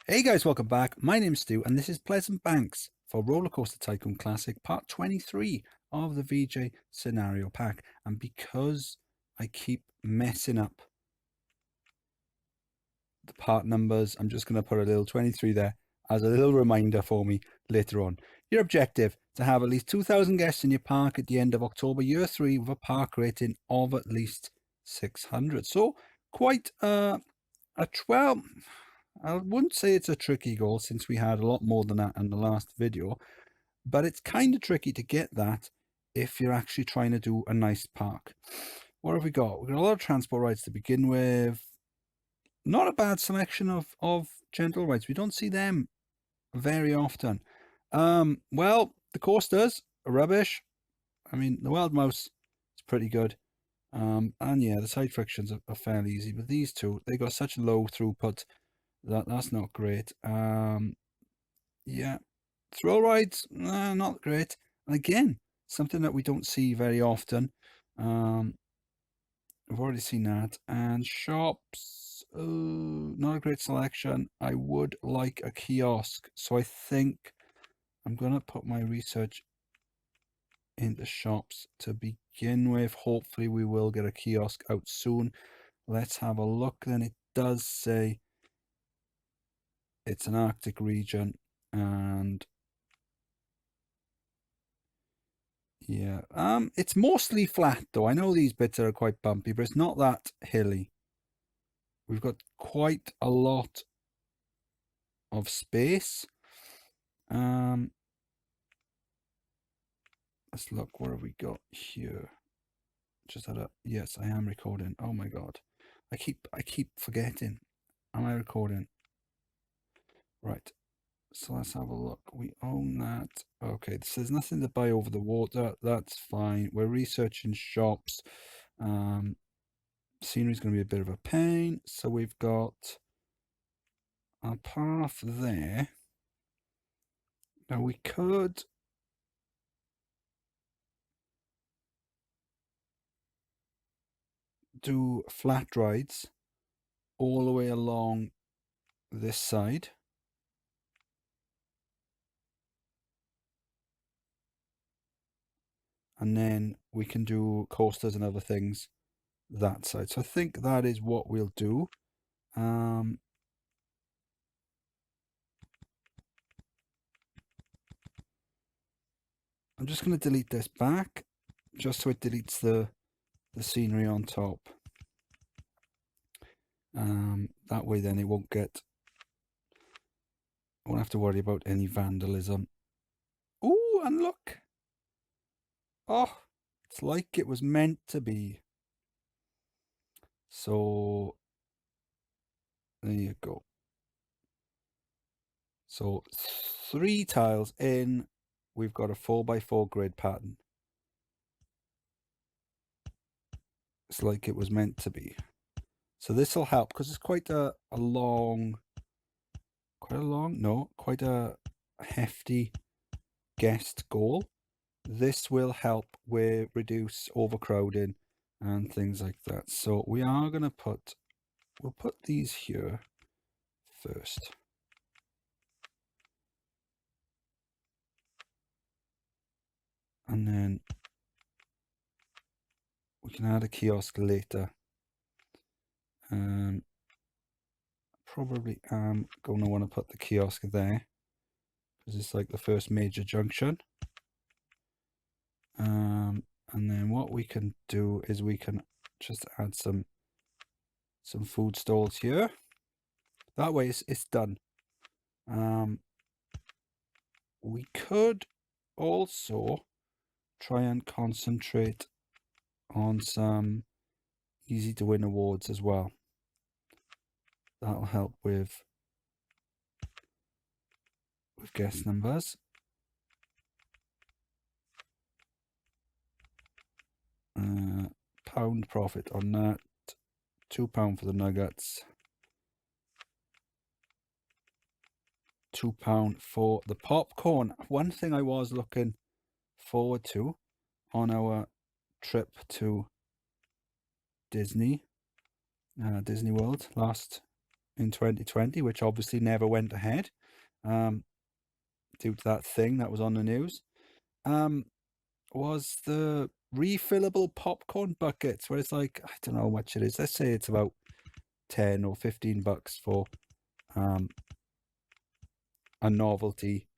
Hey guys, welcome back. My name's Stu and this is Pleasant Banks for Rollercoaster Tycoon Classic Part 23 of the VJ Scenario Pack. And because I keep messing up the part numbers, I'm just going to put a little 23 there as a little reminder for me later on. Your objective, to have at least 2,000 guests in your park at the end of October Year 3 with a park rating of at least 600. So quite a 12... I wouldn't say it's a tricky goal since we had a lot more than that in the last video, but it's kind of tricky to get that if you're actually trying to do a nice park. What have we got? We've got a lot of transport rides to begin with. Not a bad selection of gentle rides. We don't see them very often. Well, the coasters are rubbish. I mean, the Wild Mouse is pretty good. And yeah, the side frictions are fairly easy, but these two, they got such low throughput that's not great. Yeah, thrill rides, not great. And again, something that we don't see very often. We've already seen that. And shops, not a great selection. I would like a kiosk, so I think I'm gonna put my research into shops to begin with. Hopefully we will get a kiosk out soon. Let's have a look. Then it does say it's an Arctic region, and yeah, it's mostly flat though. I know these bits are quite bumpy, but it's not that hilly. We've got quite a lot of space. Let's look. What have we got here? Just had a yes, I am recording. Oh my god, I keep forgetting. Am I recording? Right. So let's have a look. We own that. Okay, so there's nothing to buy over the water. That's fine. We're researching shops. Scenery's going to be a bit of a pain. So we've got a path there. Now we could do flat rides all the way along this side. And then we can do coasters and other things that side. So I think that is what we'll do. I'm just going to delete this back just so it deletes the scenery on top. That way then it won't get, I won't have to worry about any vandalism. Ooh, and look. Oh, it's like it was meant to be. So there you go. So 3 tiles in, we've got a 4x4 grid pattern. It's like it was meant to be. So this will help because it's quite a hefty guest goal. This will help with reduce overcrowding and things like that. So we are going to we'll put these here first. And then we can add a kiosk later. Probably am going to want to put the kiosk there because it's like the first major junction. And then what we can do is we can just add some food stalls here. That way it's done. We could also try and concentrate on some easy to win awards as well. That'll help with guest numbers. Pound profit on that. £2 for the nuggets. £2 for the popcorn. One thing I was looking forward to on our trip to Disney World last in 2020, which obviously never went ahead due to that thing that was on the news, was the refillable popcorn buckets, where it's like, I don't know how much it is. Let's say it's about 10 or 15 bucks for a novelty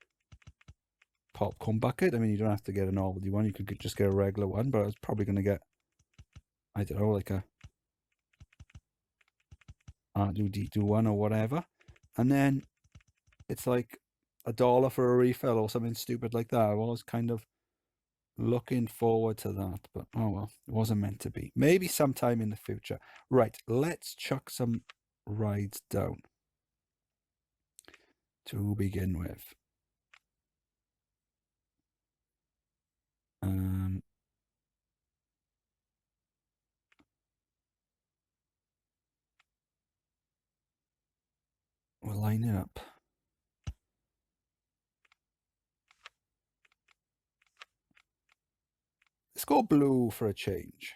popcorn bucket. I mean, you don't have to get a novelty one. You could just get a regular one, but I was probably going to get, I don't know, like a R2D2 one or whatever. And then it's like $1 for a refill or something stupid like that. I was kind of looking forward to that, but oh well, it wasn't meant to be. Maybe sometime in the future. Right, let's chuck some rides down to begin with. We'll line it up. Let's go blue for a change.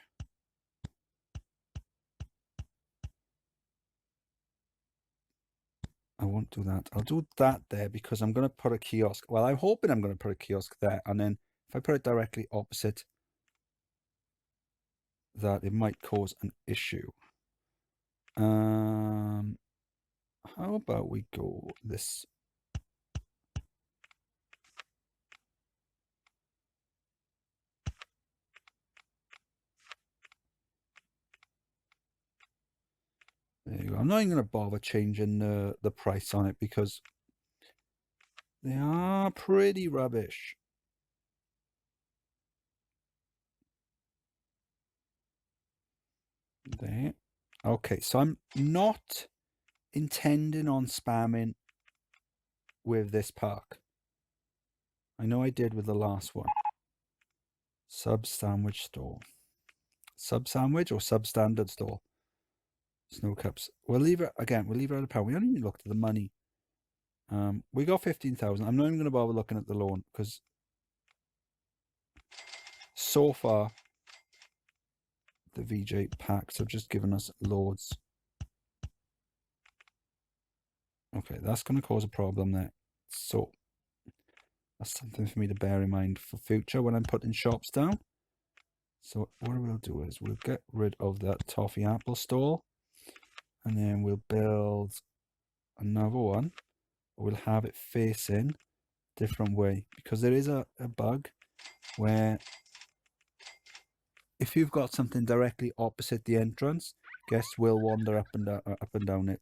I won't do that. I'll do that there because I'm going to put a kiosk. Well, I'm hoping I'm going to put a kiosk there. And then if I put it directly opposite that, it might cause an issue. How about we go this? There you go. I'm not even going to bother changing the price on it because they are pretty rubbish. There. Okay, so I'm not intending on spamming with this park. I know I did with the last one. Sub sandwich store. Sub sandwich or substandard store? Snow cups. We'll leave it again. We'll leave it at £1. We haven't even looked at the money. We got 15,000. I'm not even going to bother looking at the loan because so far the VJ packs have just given us loads. Okay, that's going to cause a problem there. So that's something for me to bear in mind for future when I'm putting shops down. So what we'll do is we'll get rid of that toffee apple stall, and then we'll build another one. We'll have it facing different way because there is a bug where if you've got something directly opposite the entrance, guests will wander up and down it.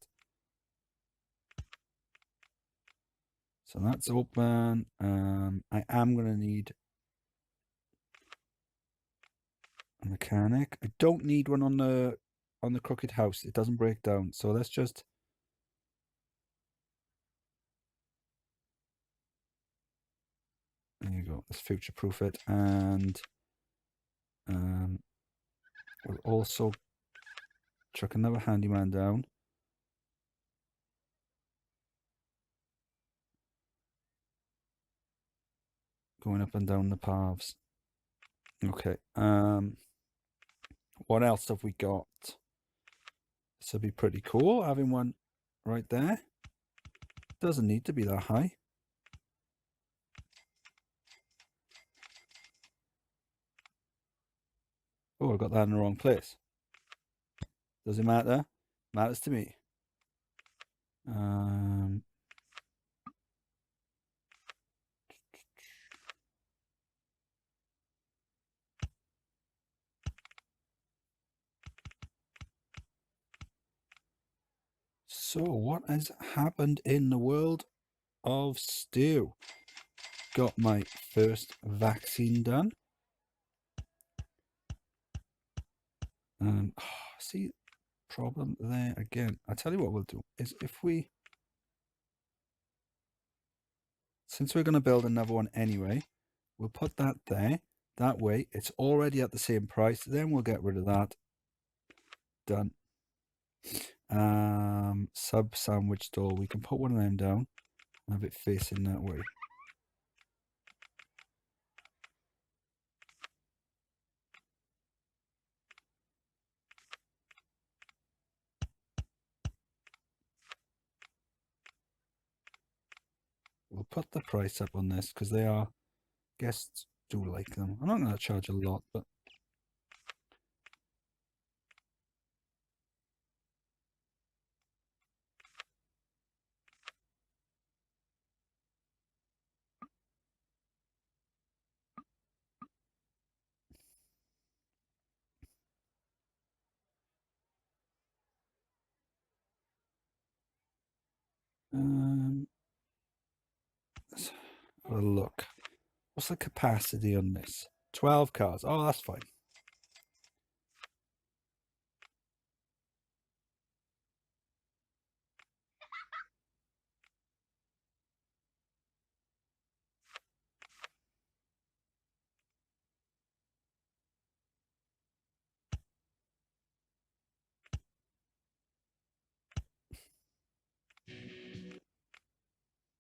So that's open. I am going to need a mechanic. I don't need one on the crooked house. It doesn't break down. So let's just there you go. Let's future proof it, and we'll also chuck another handyman down. Going up and down the paths. Okay. What else have we got? This would be pretty cool, having one right there. Doesn't need to be that high. Oh, I got that in the wrong place. Does it matter? Matters to me. So what has happened in the world of stew? Got my first vaccine done. See, problem there again. I'll tell you what we'll do is if we, since we're going to build another one anyway, we'll put that there. That way it's already at the same price. Then we'll get rid of that. Done. Sub sandwich store. We can put one of them down and have it facing that way. we'll put the price up on this because guests do like them. I'm not going to charge a lot, but let's have a look. What's the capacity on this? 12 cars. Oh, that's fine.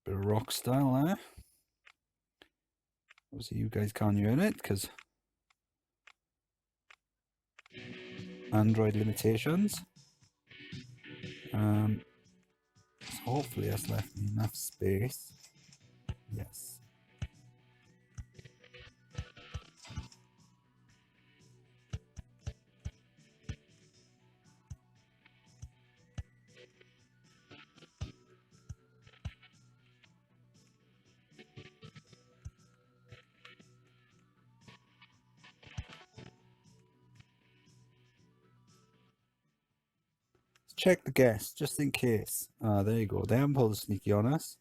Bit of rock style there. Obviously, you guys can't hear it because Android limitations. So hopefully that's left me enough space. Yes. Check the guests just in case. There you go. They haven't pulled a sneaky on us.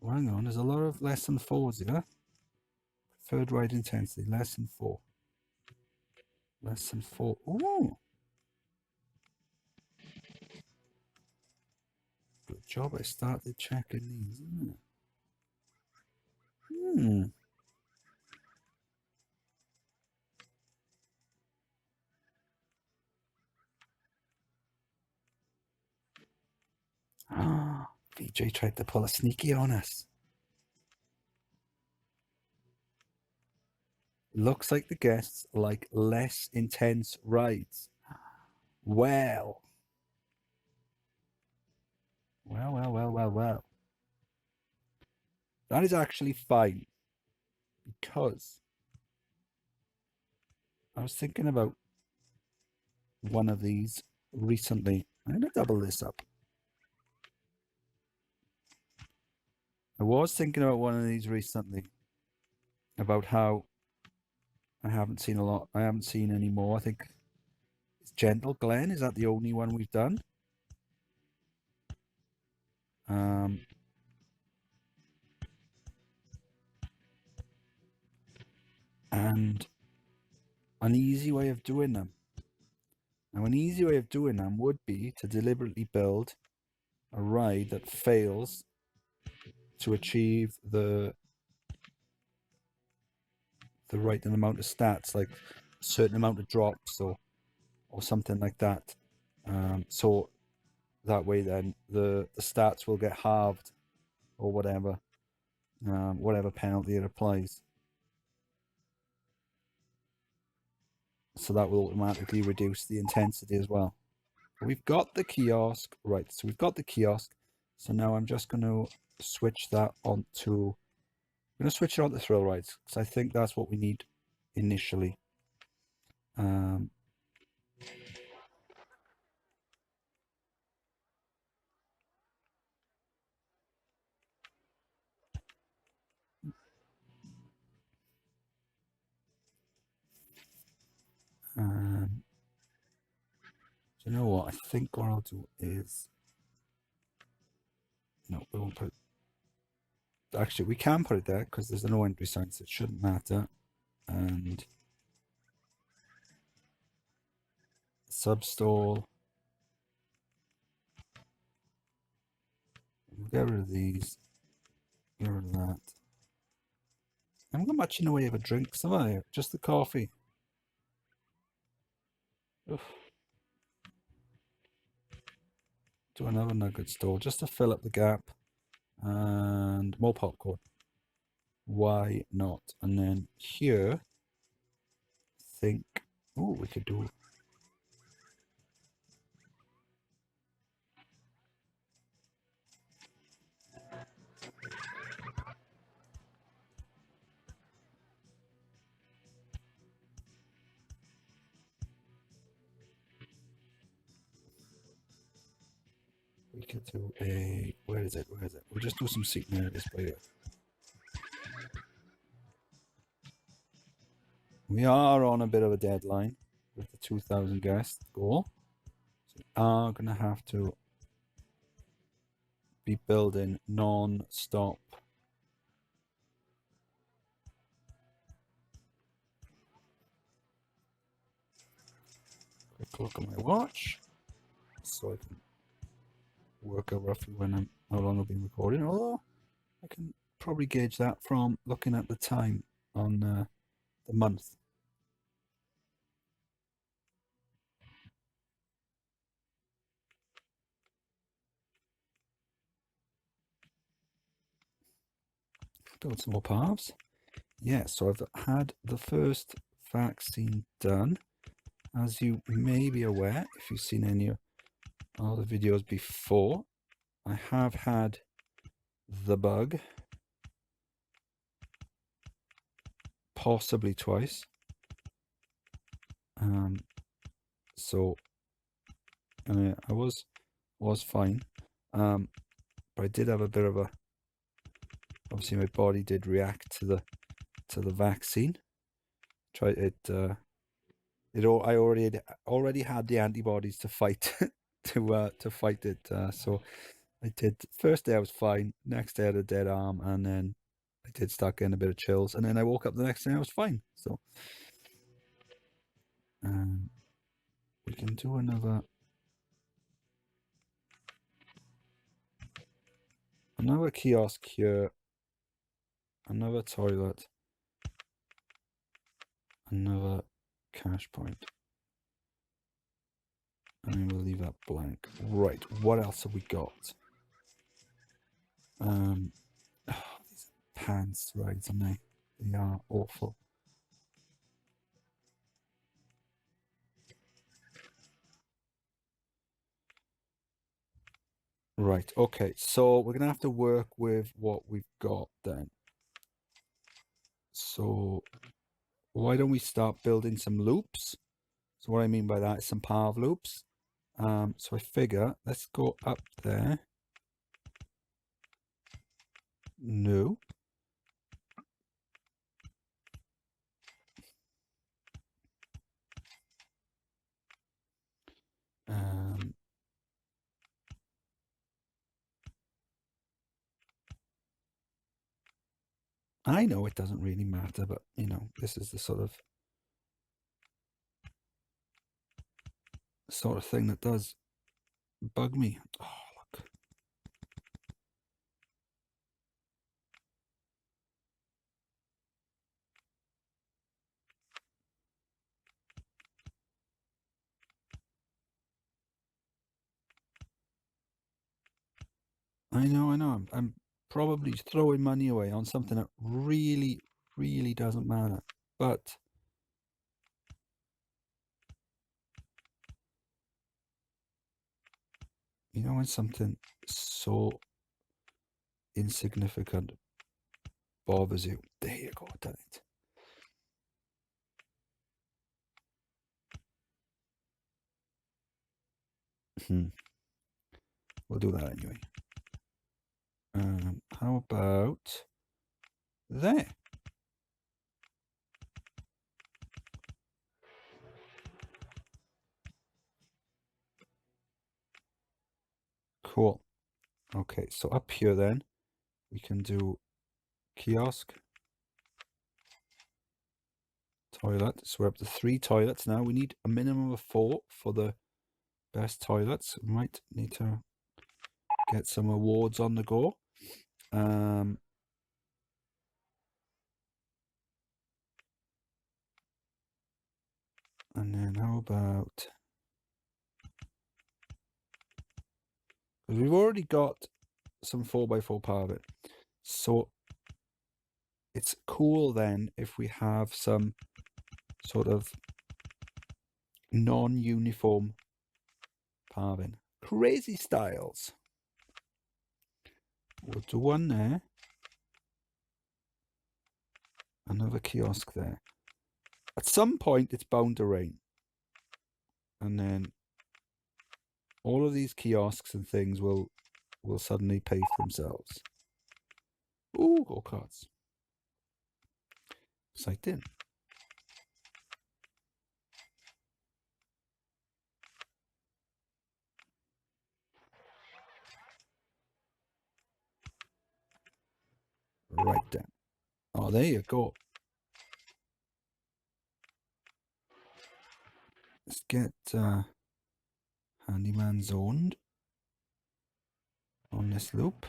Oh, hang on, there's a lot of lesson 4s here. Preferred ride intensity, lesson 4. Lesson 4. Ooh. Good job I started checking these, isn't it? VJ tried to pull a sneaky on us. Looks like the guests like less intense rides. Well. Well. That is actually fine. Because I was thinking about one of these recently. I'm going to double this up. I was thinking about one of these recently. About how I haven't seen a lot. I haven't seen any more. I think it's Gentle Glen. Is that the only one we've done? And an easy way of doing them. Now, an easy way of doing them would be to deliberately build a ride that fails to achieve the right amount of stats, like a certain amount of drops or something like that. So that way then the stats will get halved or whatever, whatever penalty it applies. So that will automatically reduce the intensity as well. We've got the kiosk, right? So we've got the kiosk. So now I'm just going to switch that onto. I'm going to switch it on to thrill rides because I think that's what we need initially. And you know what? I think what I'll do is no, we won't put. Actually, we can put it there because there's no entry sign, so it shouldn't matter. And substall. We'll get rid of these. Get rid of that. I haven't got much in the way of a drink, have I? Just the coffee. Oof. Do another nugget store just to fill up the gap. And more popcorn. Why not? And then here, think, oh, we could do. We could do a... Where is it? Where is it? We'll just do some seating areas by here. We are on a bit of a deadline with the 2,000 guest goal. So we are going to have to be building non-stop. Quick look at my watch so I can work out roughly how long I've been recording, although I can probably gauge that from looking at the time on the month. Build some more paths. Yeah, so I've had the first vaccine done. As you may be aware, if you've seen any of the videos before, I have had the bug possibly twice. So I was fine, but I did have a bit of a. Obviously, my body did react to the vaccine. Tried it. I already had the antibodies to fight to fight it. So I did. First day I was fine. Next day I had a dead arm, and then I did start getting a bit of chills. And then I woke up the next day and I was fine. So we can do another kiosk here, another toilet, another cash point. And we'll leave that blank. Right, what else have we got? These pants rides, aren't they? They are awful. Right, okay, so we're gonna have to work with what we've got then. So why don't we start building some loops? So what I mean by that is some path loops. So I figure let's go up there. No. I know it doesn't really matter, but you know, this is the sort of thing that does bug me. Oh, look. I know. I'm probably throwing money away on something that really, really doesn't matter. But you know, when something so insignificant bothers you, there you go, done it. We'll do that anyway. How about there? Cool. Okay, so up here then, we can do kiosk, toilet. So we're up to 3 toilets now. We need a minimum of 4 for the best toilets. We might need to get some awards on the go. And then how about, because we've already got some 4x4 pavement, so it's cool then if we have some sort of non-uniform paving. Crazy styles. We'll do one there. Another kiosk there. At some point, it's bound to rain. And then all of these kiosks and things will suddenly pay for themselves. Ooh, go-karts. Exciting. Right then. Oh, there you go. Let's get Handyman zoned on this loop.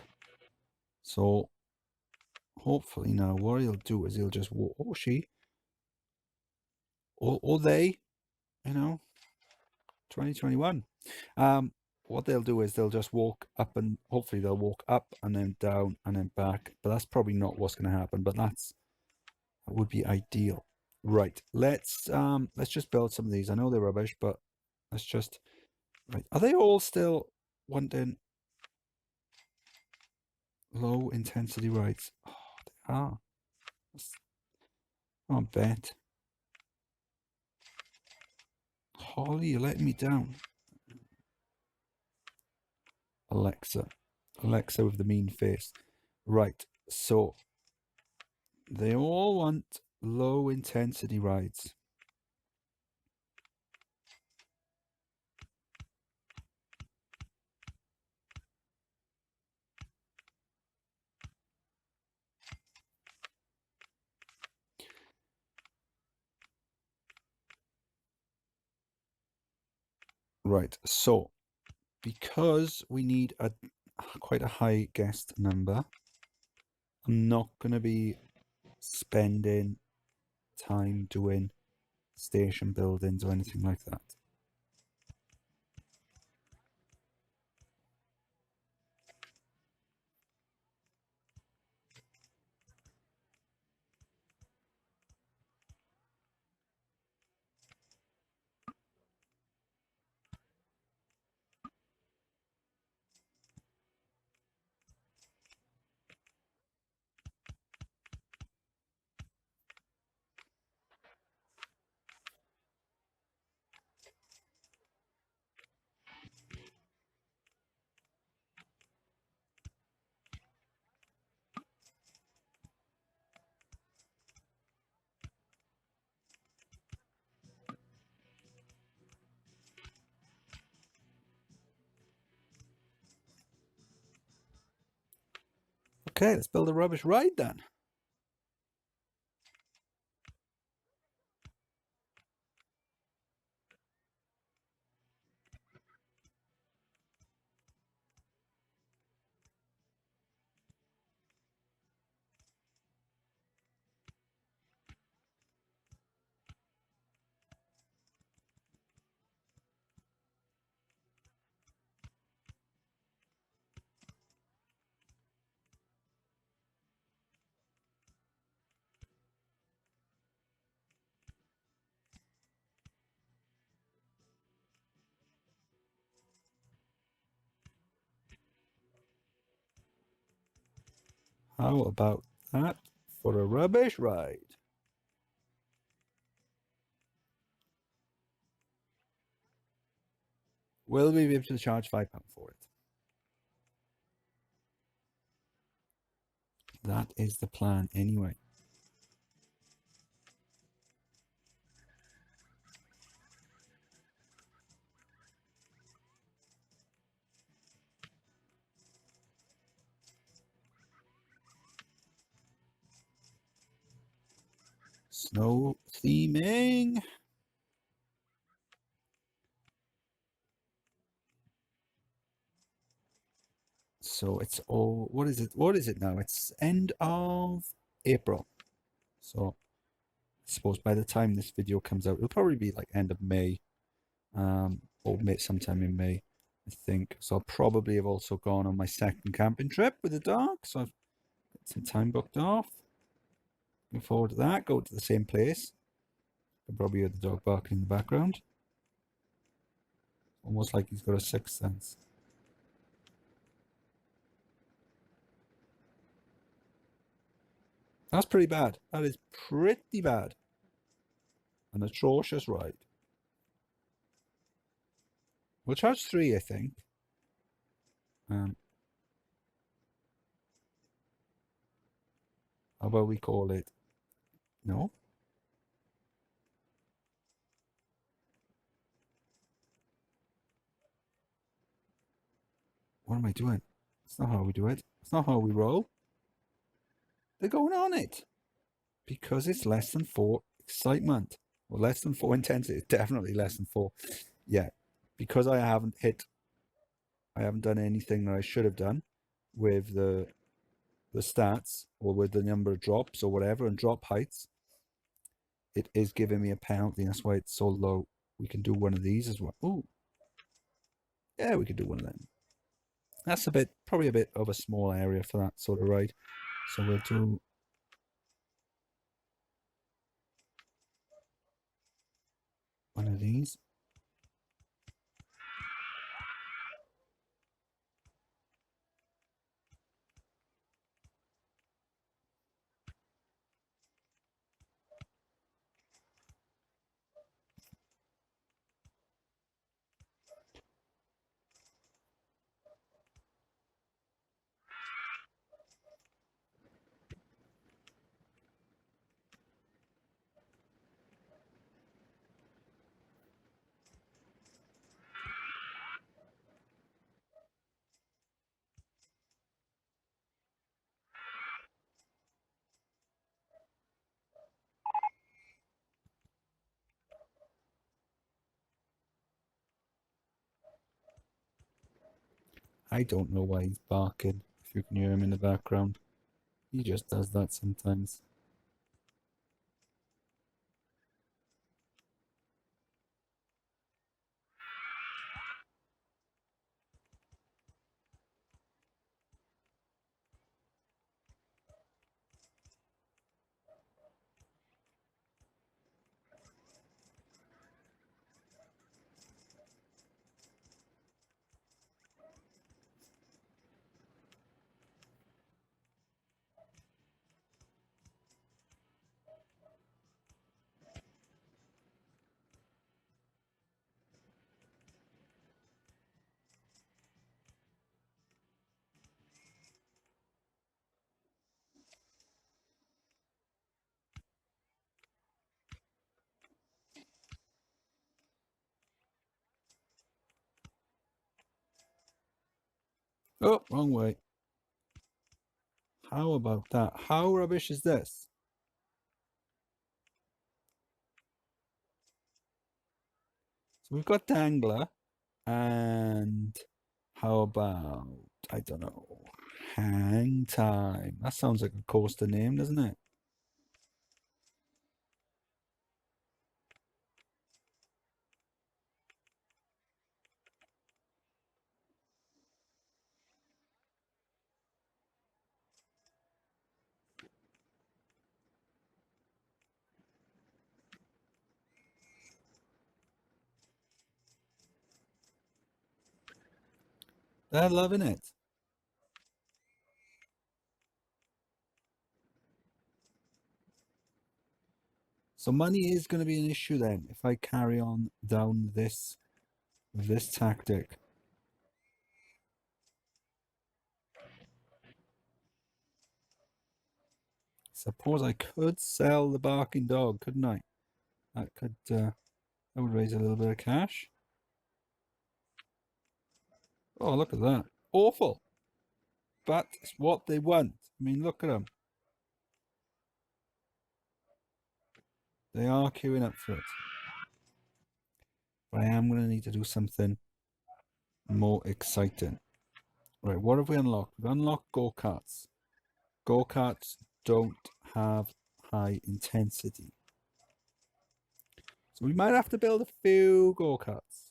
So hopefully now what he'll do is he'll just walk, or she, or they, you know, 2021. What they'll do is they'll just walk up, and hopefully they'll walk up and then down and then back. But that's probably not what's going to happen. But that would be ideal. Right. Let's just build some of these. I know they're rubbish, but let's just. Right. Are they all still wanting low intensity rides? Oh, they are. I bet. Holly, you're letting me down. Alexa with the mean face. Right, so they all want low intensity rides. Right, so because we need quite a high guest number, I'm not going to be spending time doing station buildings or anything like that. Okay, let's build a rubbish ride then. How about that for a rubbish ride? Will we be able to charge £5 for it? That is the plan anyway. Snow theming. So it's all, what is it? What is it now? It's end of April. So I suppose by the time this video comes out, it'll probably be like end of May, or sometime in May, I think. So I'll probably have also gone on my second camping trip with the dog. So I've got some time booked off. Looking forward to that. Go to the same place. You can probably hear the dog barking in the background. Almost like he's got a sixth sense. That's pretty bad. That is pretty bad. An atrocious ride. We'll charge 3, I think. How about we call it? No. What am I doing? It's not how we do it. It's not how we roll. They're going on it. Because it's less than 4 excitement. Or less than 4 intensity. It's definitely less than 4. Yeah. Because I haven't done anything that I should have done with the stats or with the number of drops or whatever and drop heights. It is giving me a penalty. That's why it's so low. We can do one of these as well. Oh, yeah, we could do one of them. That's probably a bit of a small area for that sort of ride. So we'll do one of these. I don't know why he's barking, if you can hear him in the background. He just does that sometimes. Oh, wrong way. How about that? How rubbish is this? So we've got Dangler, and how about, I don't know, Hang Time? That sounds like a coaster name, doesn't it? They're loving it. So money is going to be an issue then if I carry on down this tactic. Suppose I could sell the barking dog, couldn't I? That would raise a little bit of cash. Oh, look at that. Awful. But it's what they want. I mean, look at them. They are queuing up for it. But I am going to need to do something more exciting. Right, what have we unlocked? We've unlocked go-karts. Go-karts don't have high intensity. So we might have to build a few go-karts.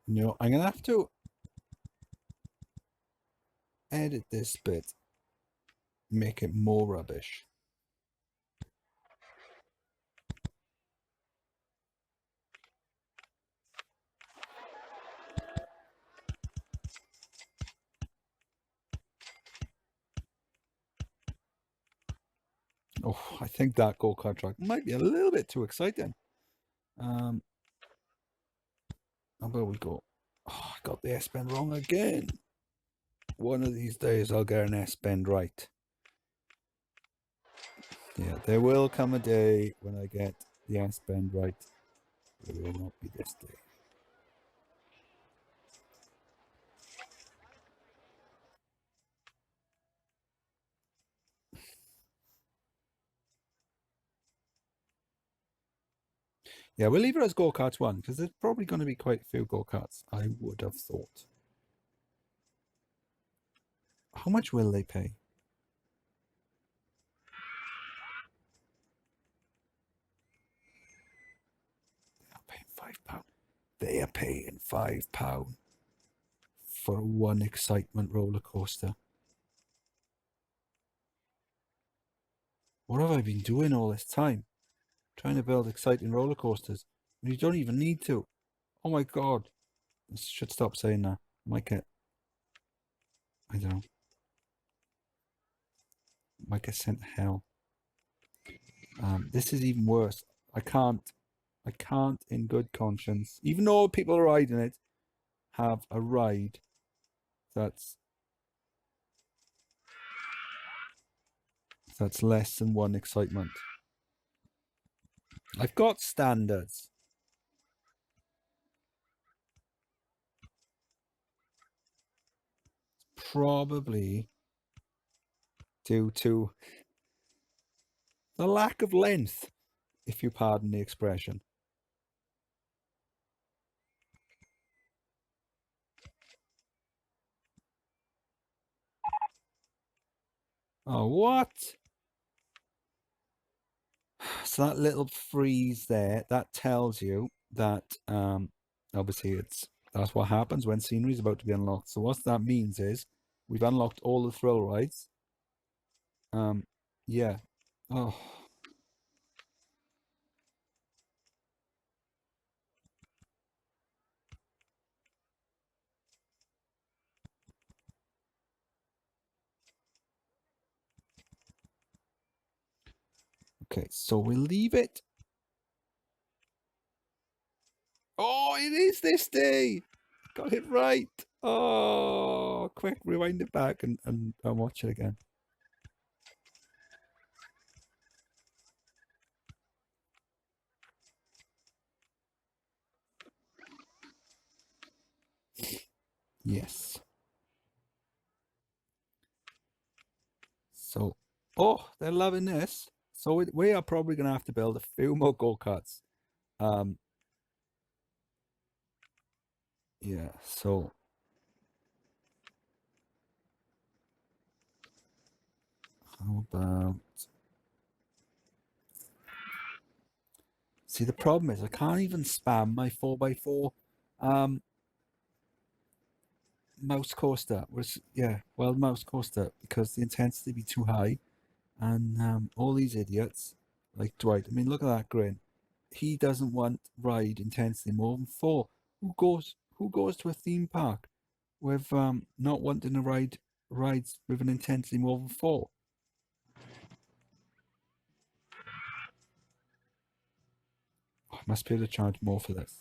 No, I'm going to have to edit this bit, make it more rubbish. Oh, I think that go-kart track might be a little bit too exciting. How about we go? Oh, I got the S-bend wrong again. One of these days I'll get an S-bend right. Yeah, there will come a day when I get the S-bend right. It will not be this day. Yeah, we'll leave it as go-karts 1, because there's probably going to be quite a few go-karts, I would have thought. How much will they pay? They're paying £5. They are paying £5 for one excitement roller coaster. What have I been doing all this time? Trying to build exciting roller coasters. You don't even need to. Oh my god. I should stop saying that. Might get, I don't know. Might get sent to hell. This is even worse. I can't in good conscience, even though people are riding it, have a ride that's less than one excitement. I've got standards. Probably due to the lack of length, if you pardon the expression. Oh, what? So that little freeze there, that tells you that obviously that's what happens when scenery is about to be unlocked. So what that means is we've unlocked all the thrill rides. Yeah. Oh. Okay, so we'll leave it. Oh, it is this day. Got it right. Oh, quick, rewind it back and watch it again. Yes. So, oh, they're loving this. So we are probably going to have to build a few more go-karts. Yeah, so how about... See, the problem is I can't even spam my 4x4 mouse coaster. Mouse coaster, because the intensity be too high. And all these idiots, like Dwight, I mean, look at that grin. He doesn't want ride intensity more than 4. Who goes to a theme park with not wanting to ride rides with an intensity more than 4? I must be able to charge more for this.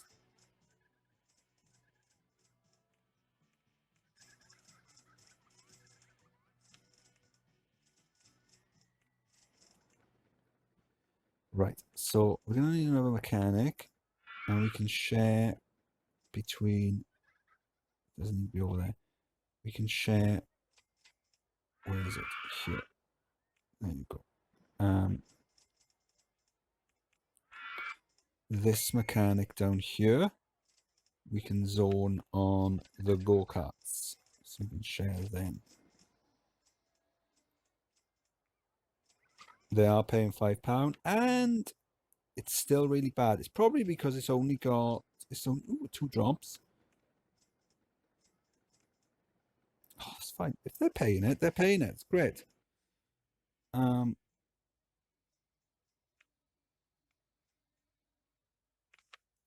Right, so we're going to need another mechanic, and we can share between, doesn't need to be over there, we can share, where is it? Here. There you go. This mechanic down here, we can zone on the go-karts. So we can share them. They are paying £5, and it's still really bad. It's probably because it's only got, it's only, ooh, 2 drops. Oh, it's fine. If they're paying it, they're paying it. It's great.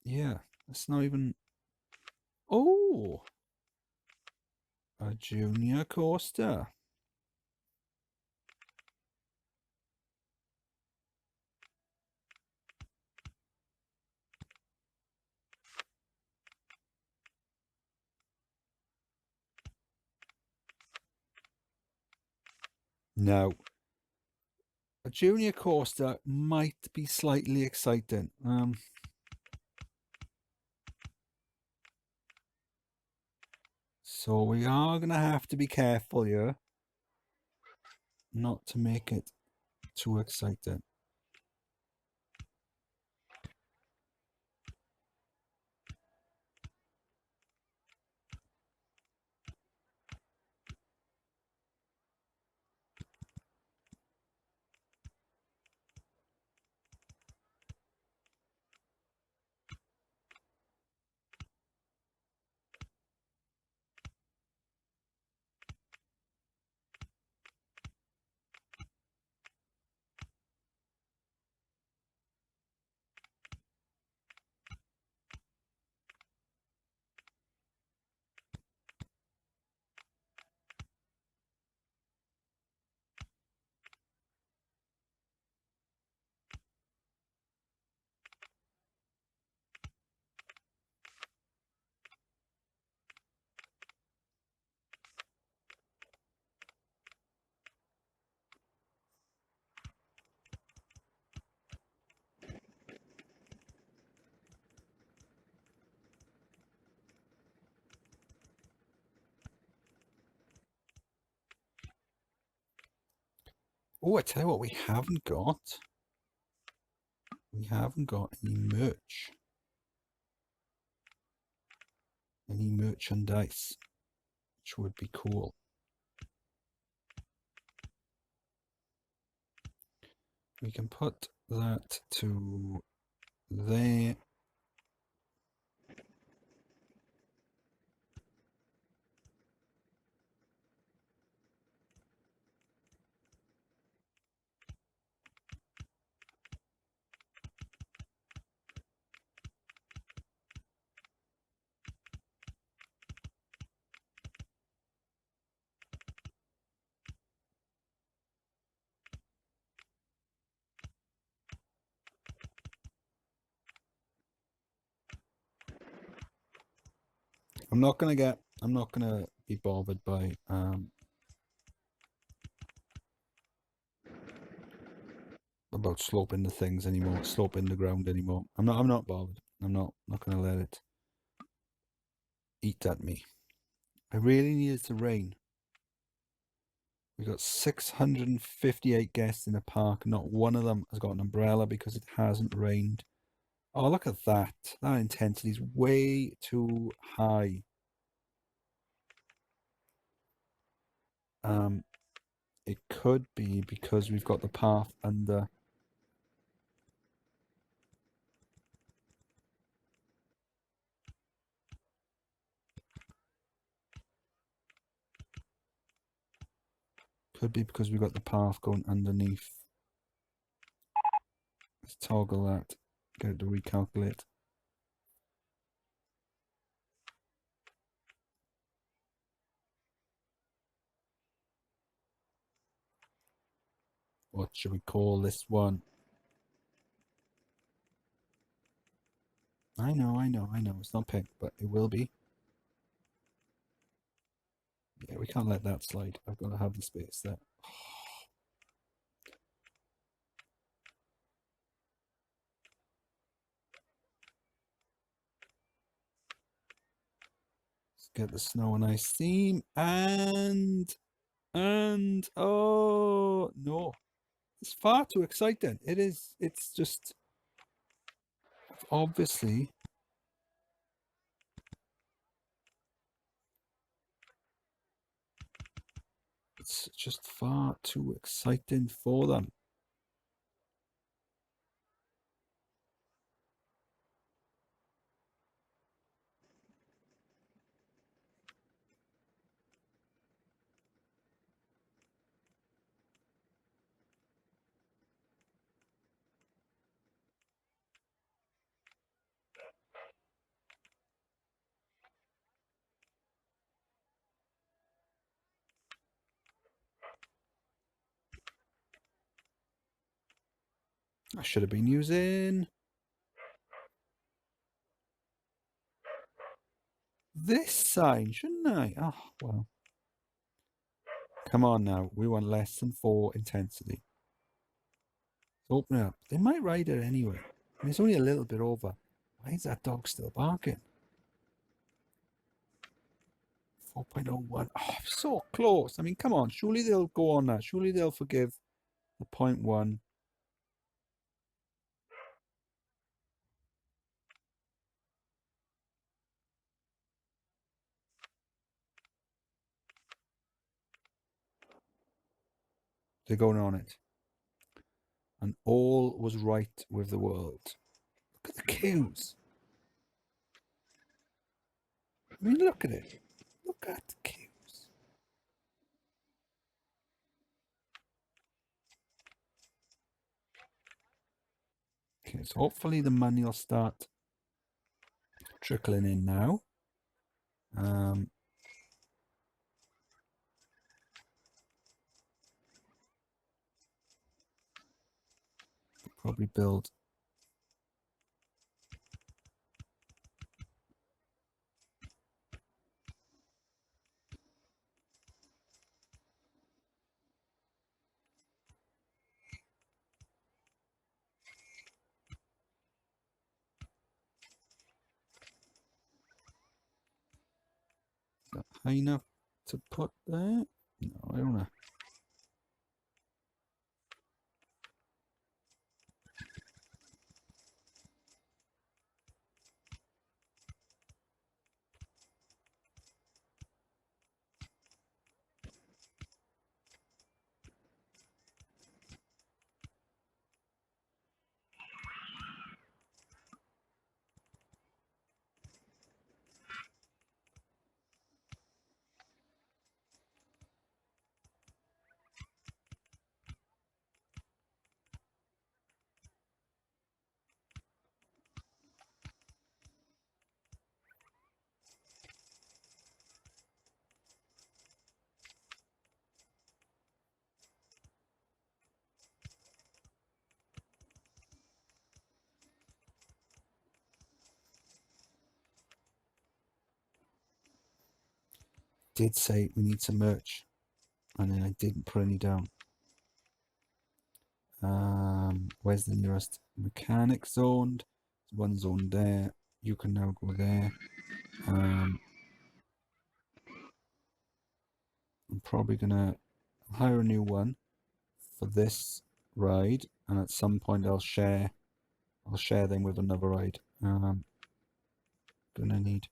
Yeah, it's not even. Oh, a junior coaster. Now, a junior coaster might be slightly exciting. So we are going to have to be careful here not to make it too exciting. Oh, I tell you what, we haven't got. We haven't got any merch. Any merchandise, which would be cool. We can put that to there. I'm not gonna be bothered by about sloping the things anymore, sloping the ground anymore. I'm not bothered. I'm not gonna let it eat at me. I really need it to rain. We got 658 guests in a park. Not one of them has got an umbrella because it hasn't rained. Oh, look at that. That intensity is way too high. It could be because we've got the path under. Could be because we've got the path going underneath. Let's toggle that. Get it to recalculate. What should we call this one? I know. It's not pink, but it will be. Yeah, we can't let that slide. I've got to have the space there. get the snow and ice theme, and oh no, it's far too exciting. It is. It's just obviously it's just far too exciting for them. I should have been using this sign, shouldn't I? Oh, well. Come on now. We want less than 4 intensity. Open it up. They might ride it anyway. I mean, it's only a little bit over. Why is that dog still barking? 4.01. Oh, so close. I mean, come on. Surely they'll go on that. Surely they'll forgive the 0.1. They're going on it. And all was right with the world. Look at the queues. I mean, look at it. Look at the queues. Okay, so hopefully the money will start trickling in now. Probably build that high enough to put there. No, I don't know. Did say we need some merch, and then I didn't put any down. Where's the nearest mechanic zone? There's one zone there. You can now go there. I'm probably gonna hire a new one for this ride, and at some point I'll share them with another ride. Gonna need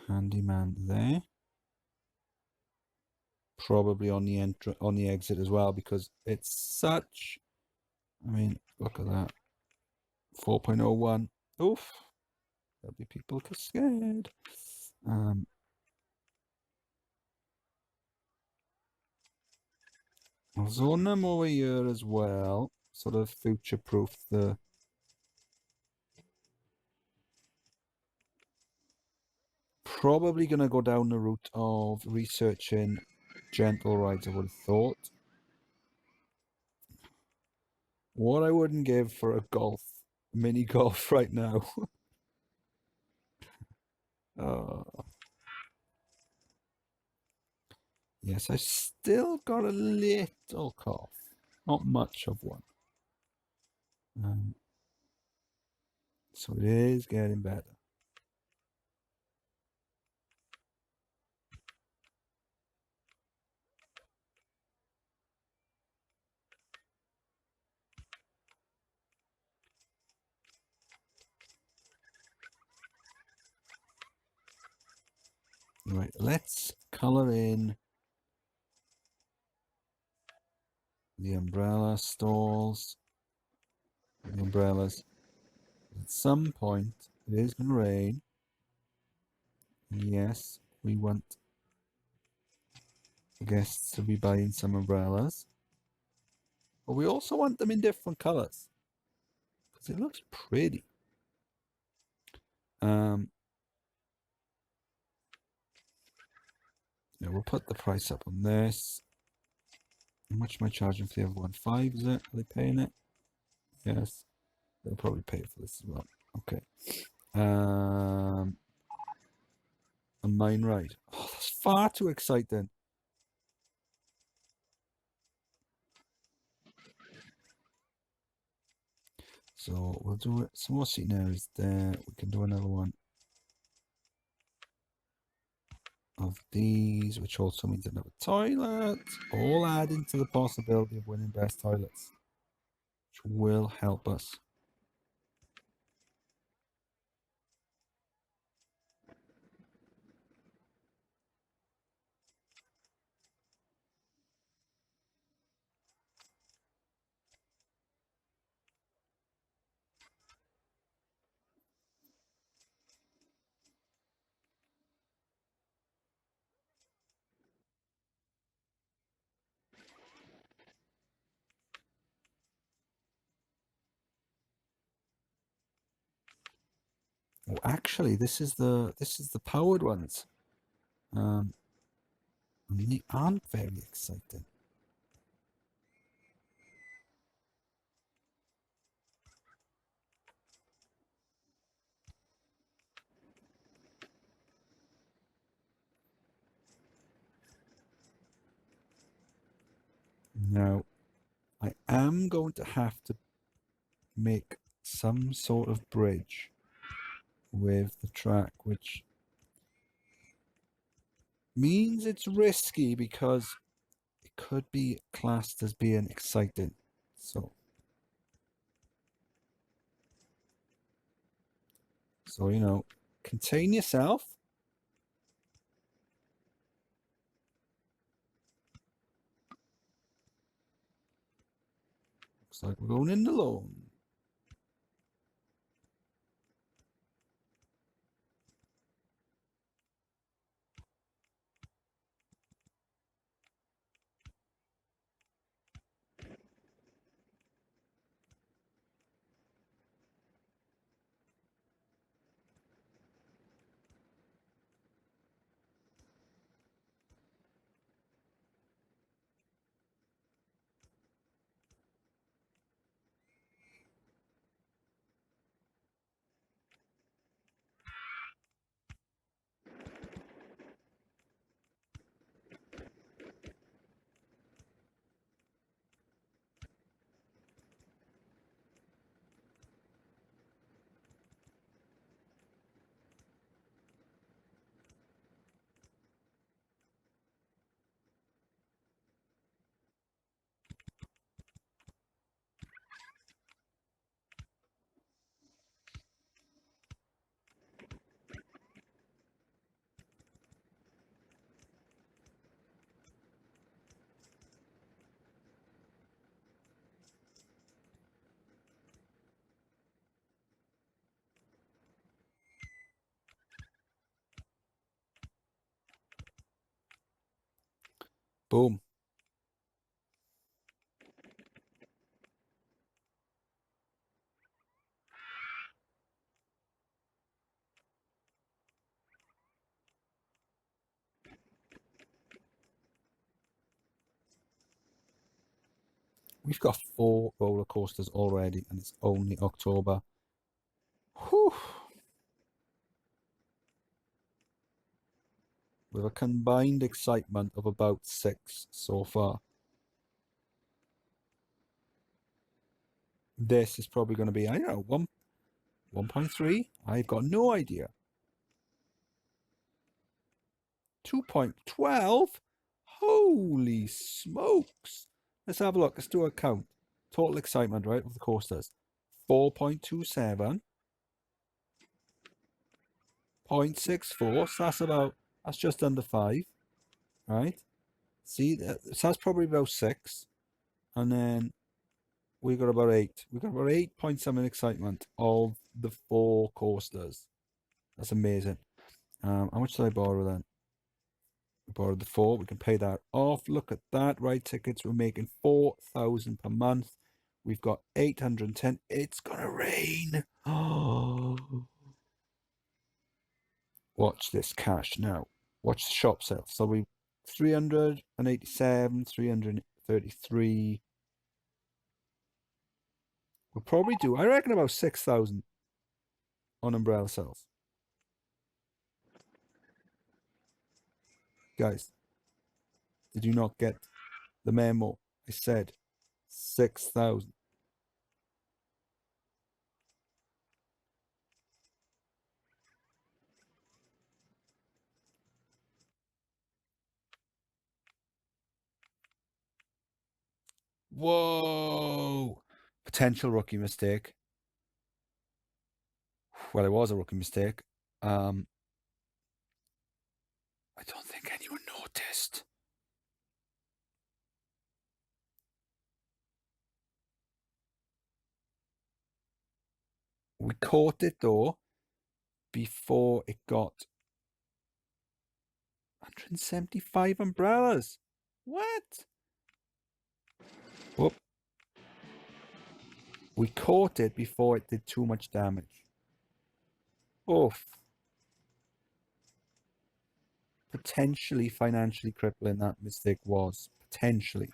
handyman there. Probably on the exit as well, because it's such. I mean, look at that. 4.01. Oof. There'll be people scared. I'll zone them over here as well. Sort of future-proof the. Probably going to go down the route of researching gentle rides, I would have thought. What I wouldn't give for a mini golf right now. Yes, I still got a little cough. Not much of one. So it is getting better. Right, let's colour in the umbrella stalls, the umbrellas. At some point, it is going to rain. And yes, we want the guests to be buying some umbrellas. But we also want them in different colours. Because it looks pretty. Yeah, we'll put the price up on this. How much am I charging for the other one? 5, is it? Are they paying it? Yes. They'll probably pay for this as well. Okay. A mine ride. Oh, that's far too exciting. So we'll do it. Some more seating areas there. We can do another one of these, which also means another toilet. All adding to the possibility of winning best toilets, which will help us. Oh, actually, this is the powered ones. And they aren't very exciting. Now, I am going to have to make some sort of bridge with the track, which means it's risky because it could be classed as being exciting. So you know, contain yourself. Looks like we're going in alone. Boom. We've got 4 roller coasters already, and it's only October. Whew. With a combined excitement of about 6 so far. This is probably going to be, I don't know, 1.3? I've got no idea. 2.12? Holy smokes. Let's have a look. Let's do a count. Total excitement, right, of the coasters. 4.27. 0.64. So that's about That's just under 5, right? See, so that's probably about 6. And then we got about 8. We got about 8 point something excitement of the 4 coasters. That's amazing. How much did I borrow then? I borrowed the 4. We can pay that off. Look at that. Ride tickets. We're making 4,000 per month. We've got 810. It's gonna rain. Oh. Watch this cash now. Watch the shop sales. So we 387, 333. We'll probably do, I reckon, about 6,000 on umbrella sales. Guys, did you not get the memo? I said 6,000. Whoa! Potential rookie mistake. Well, it was a rookie mistake. I don't think anyone noticed. We caught it though before it got 175 umbrellas. What? Whoop. We caught it before it did too much damage. Oof. Potentially financially crippling that mistake was. Potentially.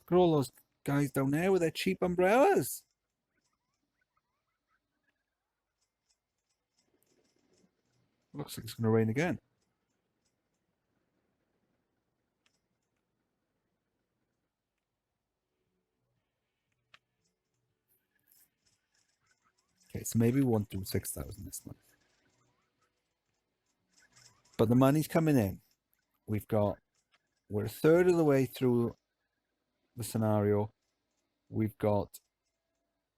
Look at all those guys down there with their cheap umbrellas. Looks like it's going to rain again. Okay, so maybe we won't do 6,000 this month. But the money's coming in. We're a third of the way through the scenario. We've got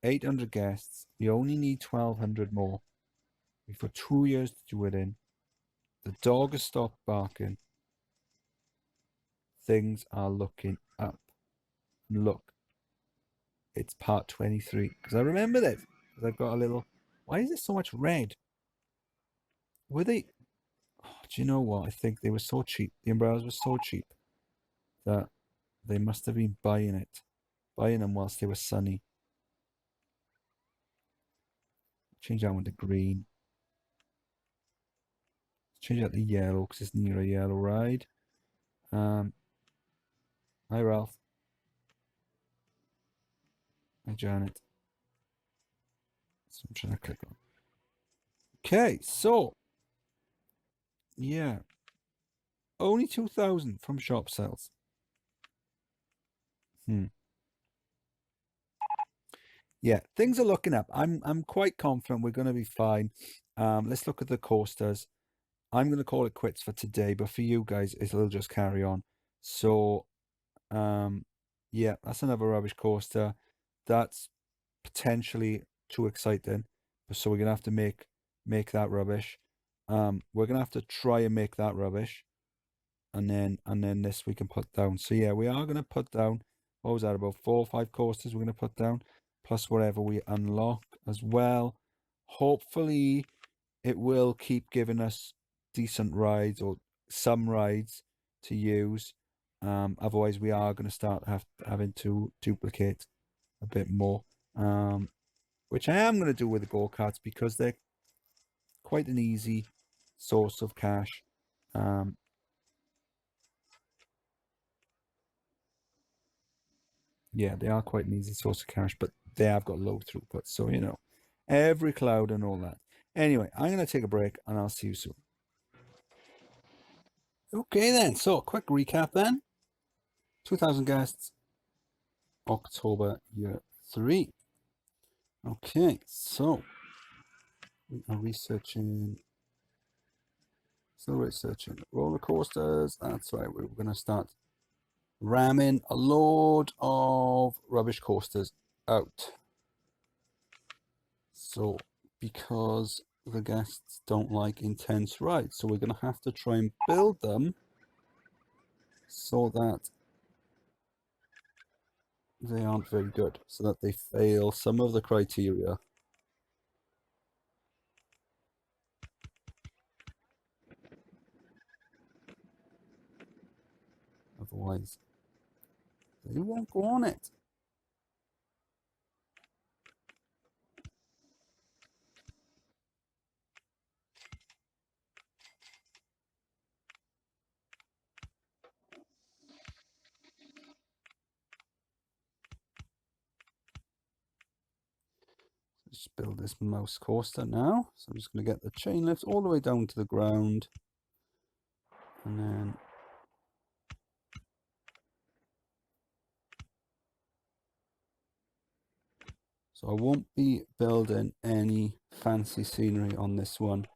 800 guests. We only need 1,200 more. We've got 2 years to do it in. The dog has stopped barking. Things are looking up. And look, it's part 23. Because I remember this. Because I've got a little... Why is there so much red? Were they... Oh, do you know what? I think they were so cheap. The umbrellas were so cheap that they must have been buying them whilst they were sunny. Change that one to green. Change that to yellow because it's near a yellow ride. Hi, Ralph. Hi, Janet. So I'm trying to click on. Okay, so yeah, only 2,000 from shop sales. Yeah, things are looking up. I'm quite confident we're going to be fine. Let's look at the coasters. I'm going to call it quits for today, but for you guys, it'll just carry on. So, yeah, that's another rubbish coaster. That's potentially too exciting, so we're gonna have to make that rubbish. We're gonna have to try and make that rubbish, and then this we can put down. So yeah, we are gonna put down. What was that? About 4 or 5 coasters we're gonna put down, plus whatever we unlock as well. Hopefully, it will keep giving us decent rides or some rides to use. Otherwise, we are going to start having to duplicate a bit more. Which I am going to do with the go-karts because they're quite an easy source of cash. Yeah, they are quite an easy source of cash, but they have got low throughput. So, you know, every cloud and all that. Anyway, I'm going to take a break and I'll see you soon. Okay then, so quick recap then. 2,000 guests, October year 3. Okay, so we are researching, still researching roller coasters. That's right, we're going to start ramming a load of rubbish coasters out. So, because the guests don't like intense rides, so we're going to have to try and build them so that they aren't very good, so that they fail some of the criteria. Otherwise, they won't go on it. Just build this mouse coaster now. So I'm just going to get the chain lift all the way down to the ground. And then so I won't be building any fancy scenery on this one,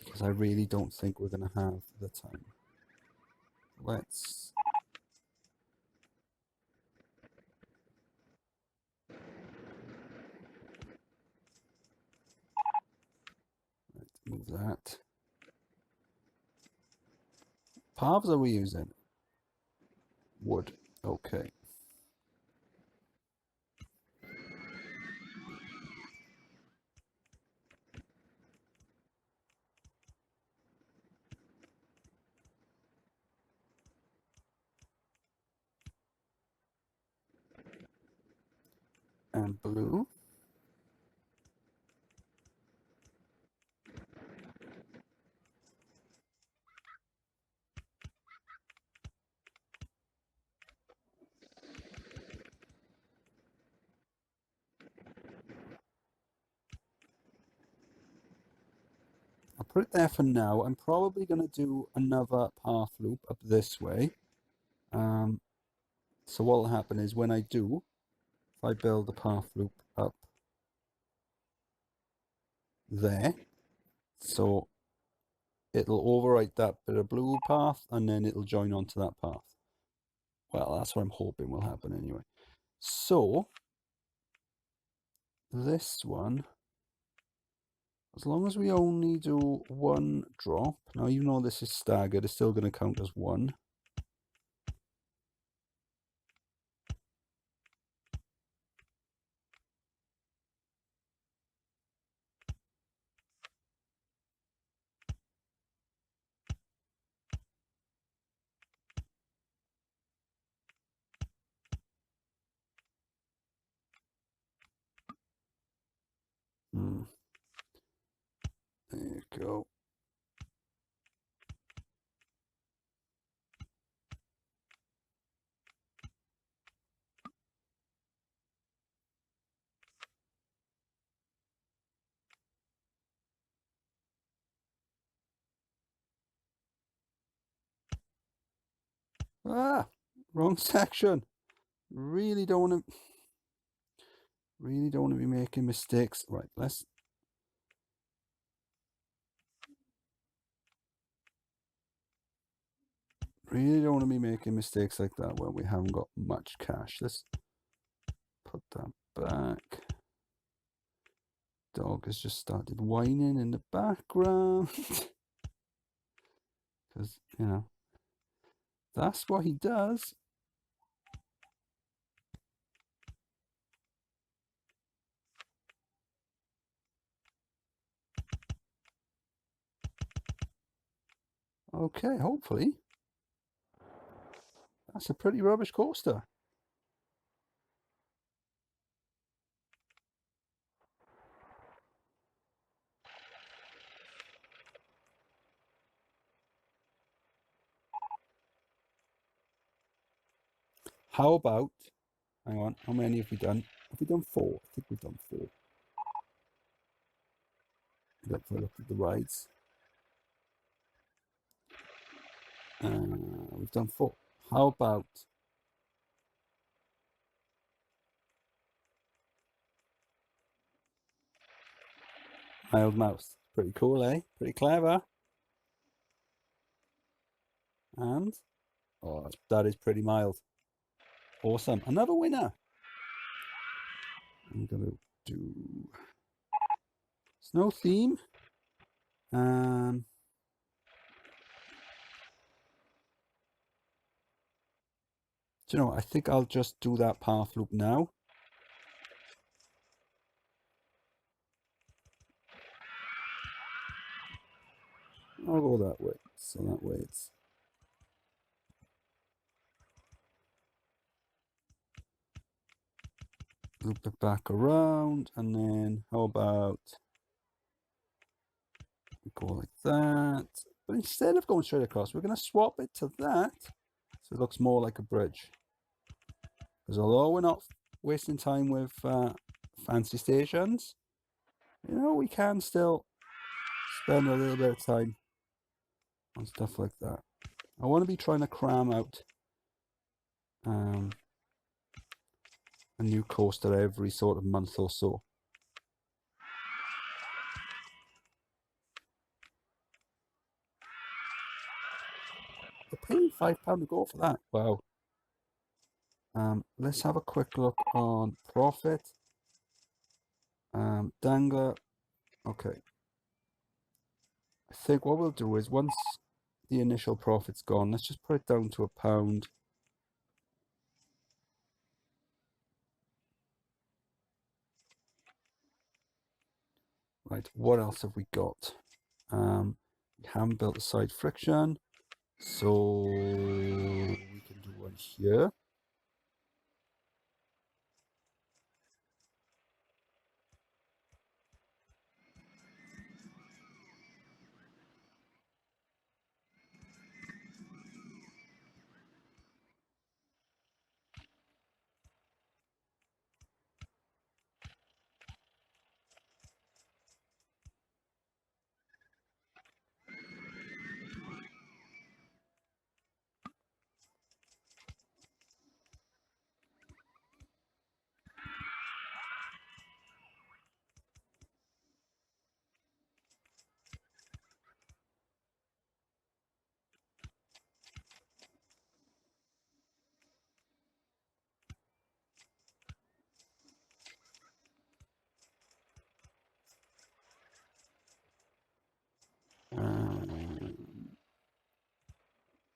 because I really don't think we're going to have the time. Let's move that. Paths are we using? Wood. Okay. And blue. I'll put it there for now. I'm probably going to do another path loop up this way. So what will happen is when I do, if I build the path loop up there, so it'll overwrite that bit of blue path and then it'll join onto that path. Well, that's what I'm hoping will happen anyway. So this one, as long as we only do one drop, now even though this is staggered, it's still going to count as one. There you go. Ah, wrong section. Really don't want to be making mistakes. Right, let's really don't want to be making mistakes like that when we haven't got much cash. Let's put that back. Dog has just started whining in the background. Because, you know, that's what he does. Okay, hopefully. That's a pretty rubbish coaster. How about, hang on, how many have we done? Have we done 4? I think we've done 4. Let's look at the rides. We've done 4. How about Mild Mouse? Pretty cool, eh? Pretty clever. And, oh, that is pretty mild. Awesome. Another winner. I'm going to do no theme. Do you know what? I think I'll just do that path loop now. I'll go that way. So that way it's loop it back around, and then how about we go like that? But instead of going straight across, we're going to swap it to that, so it looks more like a bridge. Because although we're not wasting time with fancy stations, you know, we can still spend a little bit of time on stuff like that. I want to be trying to cram out a new coaster every sort of month or so. They're paying £5 to go for that. Wow. Let's have a quick look on profit. Dangler. Okay. I think what we'll do is once the initial profit's gone, let's just put it down to £1. Right, what else have we got? We haven't built a side friction, so we can do one here.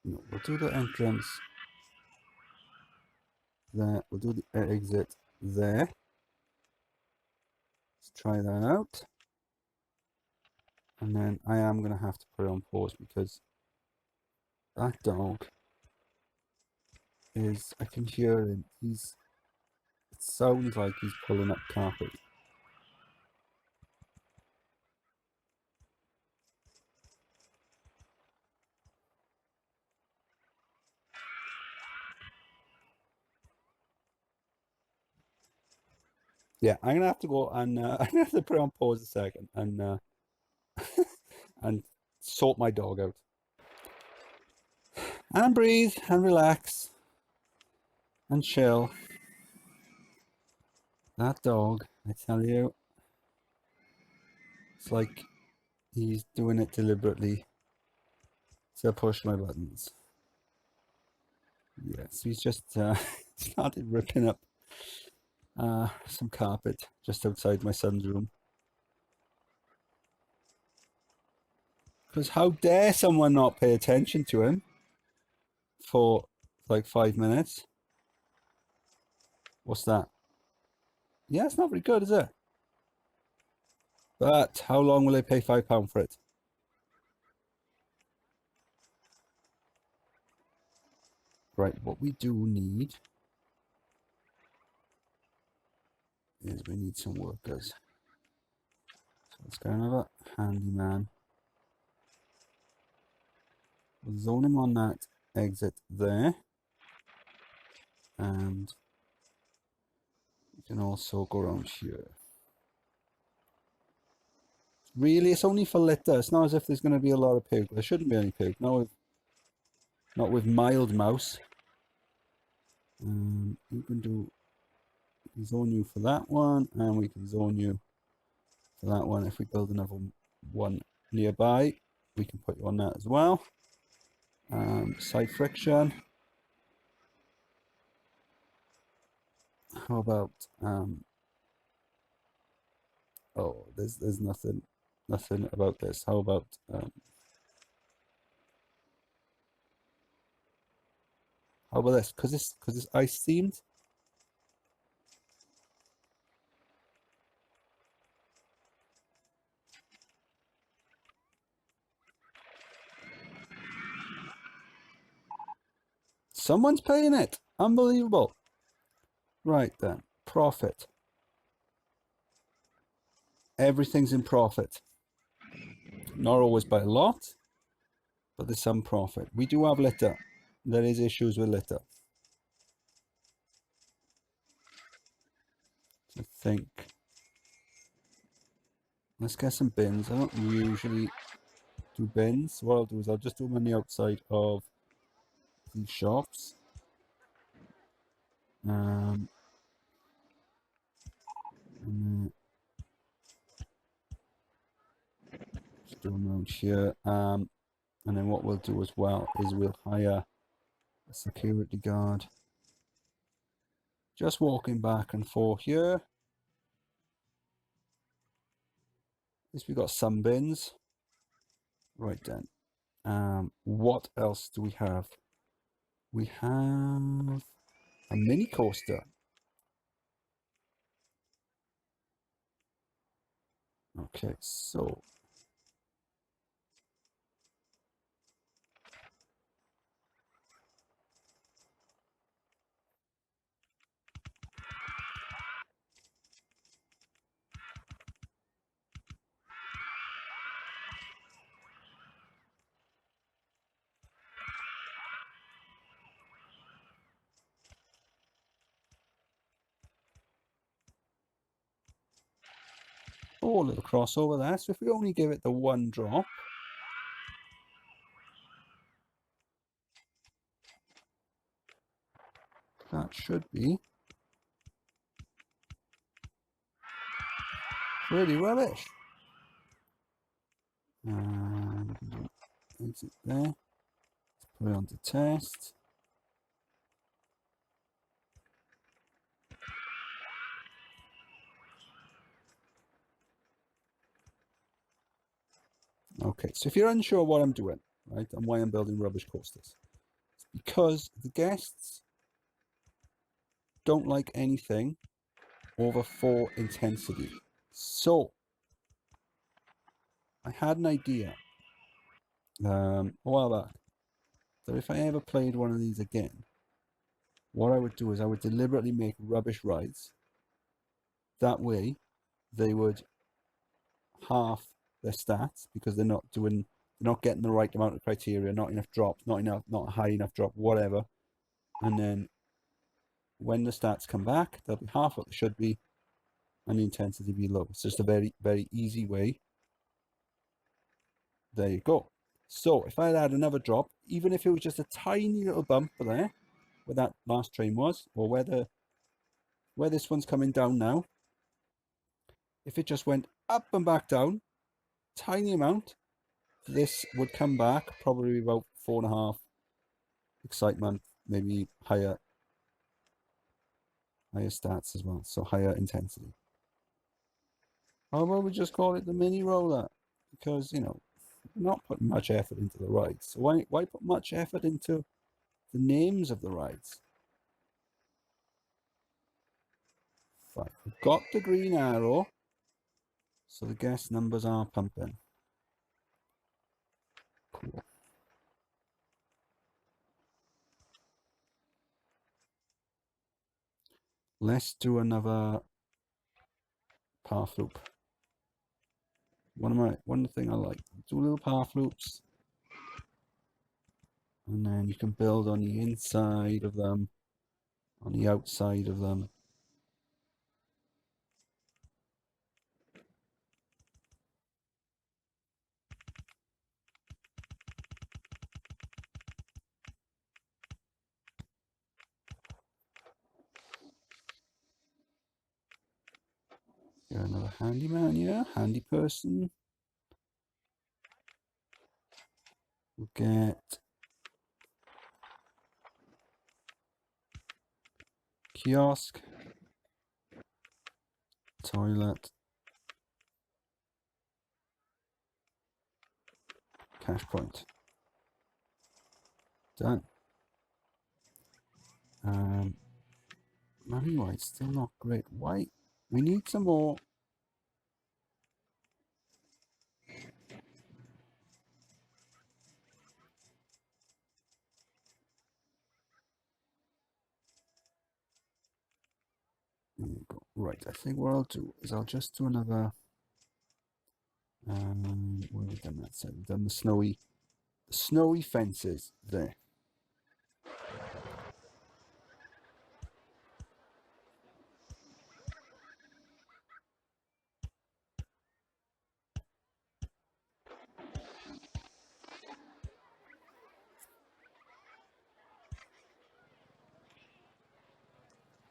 No, we'll do the entrance there. We'll do the exit there. Let's try that out. And then I am going to have to put it on pause because that dog is, I can hear him. It sounds like he's pulling up carpet. Yeah, I'm gonna have to go and I'm gonna have to put it on pause a second and and sort my dog out. And breathe and relax and chill. That dog, I tell you, it's like he's doing it deliberately to push my buttons. Yes, he's just started ripping up some carpet just outside my son's room. Because how dare someone not pay attention to him for like 5 minutes? What's that? Yeah, it's not very good, is it? But how long will they pay £5 for it? Right, what we do need is we need some workers. So let's go another handyman. We'll zone him on that exit there. And you can also go around here. Really, it's only for litter. It's not as if there's going to be a lot of pig. There shouldn't be any pig. Not with mild mouse. You can zone you for that one, and we can zone you for that one. If we build another one nearby, we can put you on that as well. Side friction. How about Oh, there's nothing about this. How about this? Because it's ice themed. Someone's paying it. Unbelievable. Right then, profit. Everything's in profit. Not always by a lot, but there's some profit. We do have litter. There is issues with litter. I think. Let's get some bins. I don't usually do bins. What I'll do is I'll just do them on the outside of these shops. And then just do them around here. And then what we'll do as well is we'll hire a security guard. Just walking back and forth here. At least we've got some bins. Right then. What else do we have? We have a mini coaster. Okay, so a little crossover there. So if we only give it the one drop, that should be pretty rubbish. And exit there. Let's put it on to test. Okay, so if you're unsure what I'm doing, right, and why I'm building rubbish coasters, it's because the guests don't like anything over 4 intensity. So I had an idea a while back that if I ever played one of these again, what I would do is I would deliberately make rubbish rides. That way, they would half their stats because they're not getting the right amount of criteria, not enough drops, not a high enough drop, whatever. And then when the stats come back, they'll be half what they should be, and the intensity be low. It's just a very, very easy way. There you go. So if I had another drop, even if it was just a tiny little bump there, where that last train was, or where this one's coming down now, if it just went up and back down, tiny amount, this would come back probably about 4.5 excitement, maybe higher stats as well, so higher intensity. How about we just call it the mini roller? Because, you know, we're not putting much effort into the rides. So why put much effort into the names of the rides? Fine. We've got the green arrow, so the guest numbers are pumping. Cool. Let's do another path loop. One thing I like, do little path loops, and then you can build on the inside of them, on the outside of them. Got another handyman here, handy person. We'll get kiosk, toilet, cache point. Done. Money wise, still not great. Why? We need some more. There we go. Right, I think what I'll do is I'll just do another. Where have we done that? So we've done the snowy fences there.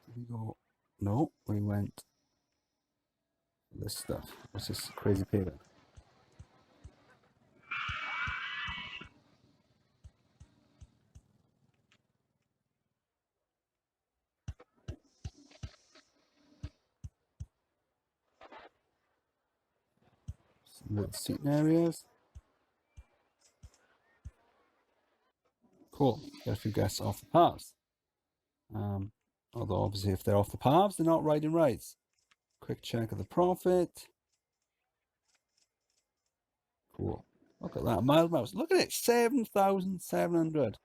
Did we go? No, we went this stuff. What's this crazy paper? Some little seating areas. Cool. Get a few guests off the paths. Although obviously if they're off the paths, they're not riding rides. Quick check of the profit. Cool. Look at that. Mild mouse. Look at it. 7,700.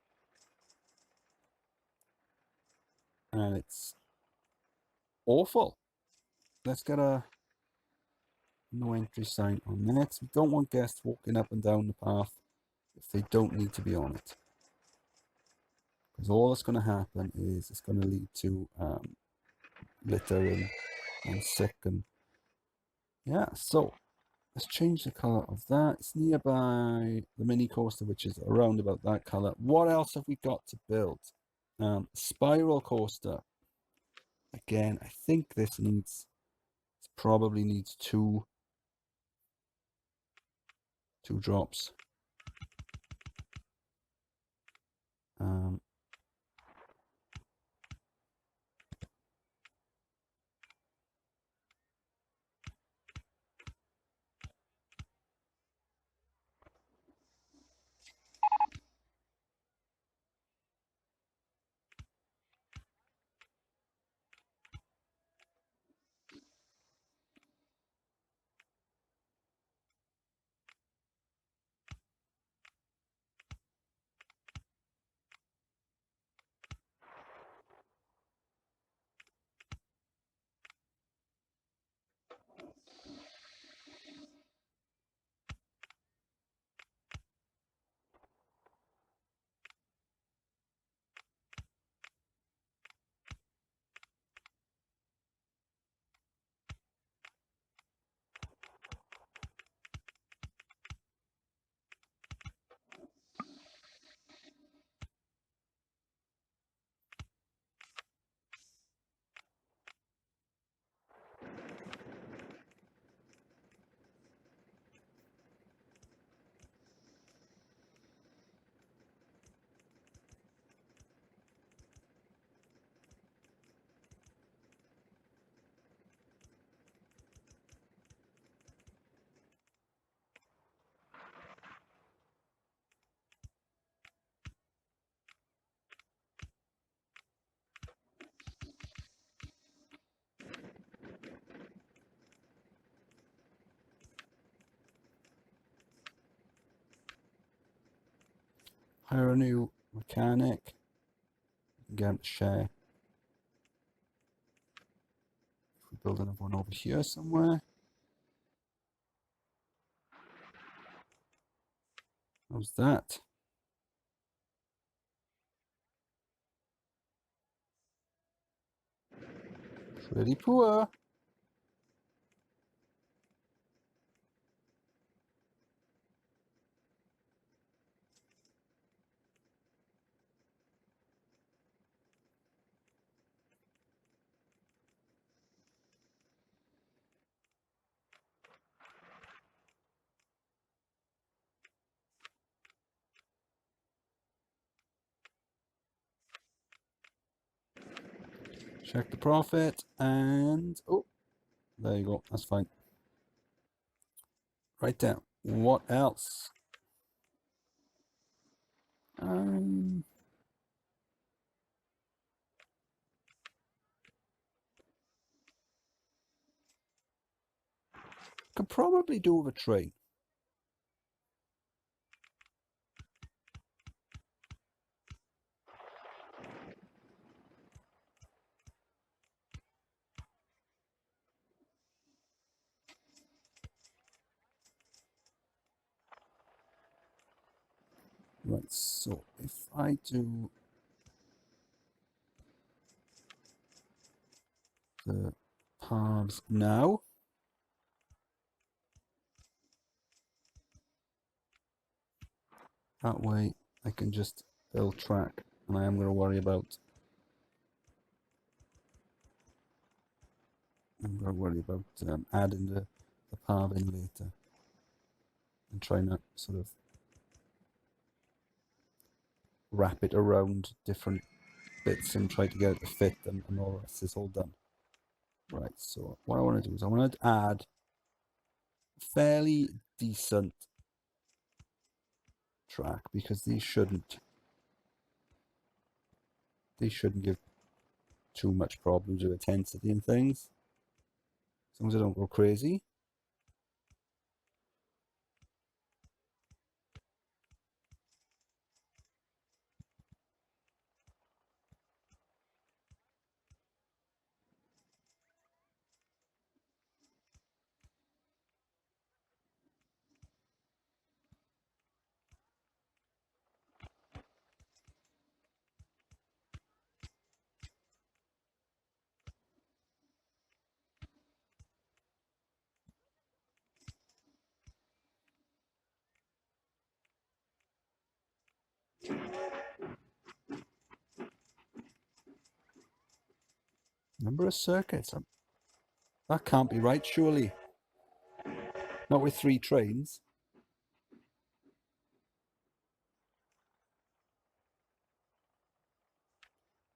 And it's awful. Let's get a no entry sign on that. We don't want guests walking up and down the path if they don't need to be on it. Because all that's going to happen is it's going to lead to litter and sick and yeah. So let's change the color of that. It's nearby the mini coaster, which is around about that color. What else have we got to build? Spiral coaster. Again, I think this probably needs two drops. Hire a new mechanic. Get him to share. If we build another one over here somewhere. How's that? Pretty poor. Check the profit and oh, there you go. That's fine. Right down. What else? Could probably do with a train. Right, so if I do the paths now, that way I can just build track, and I am going to worry about adding the path in later, and try not sort of wrap it around different bits and try to get it to fit them, and all the rest is all done. Right, so what I want to do is I want to add fairly decent track, because these shouldn't give too much problems with intensity and things, as long as I don't go crazy. Number of circuits. That can't be right, surely. Not with 3 trains.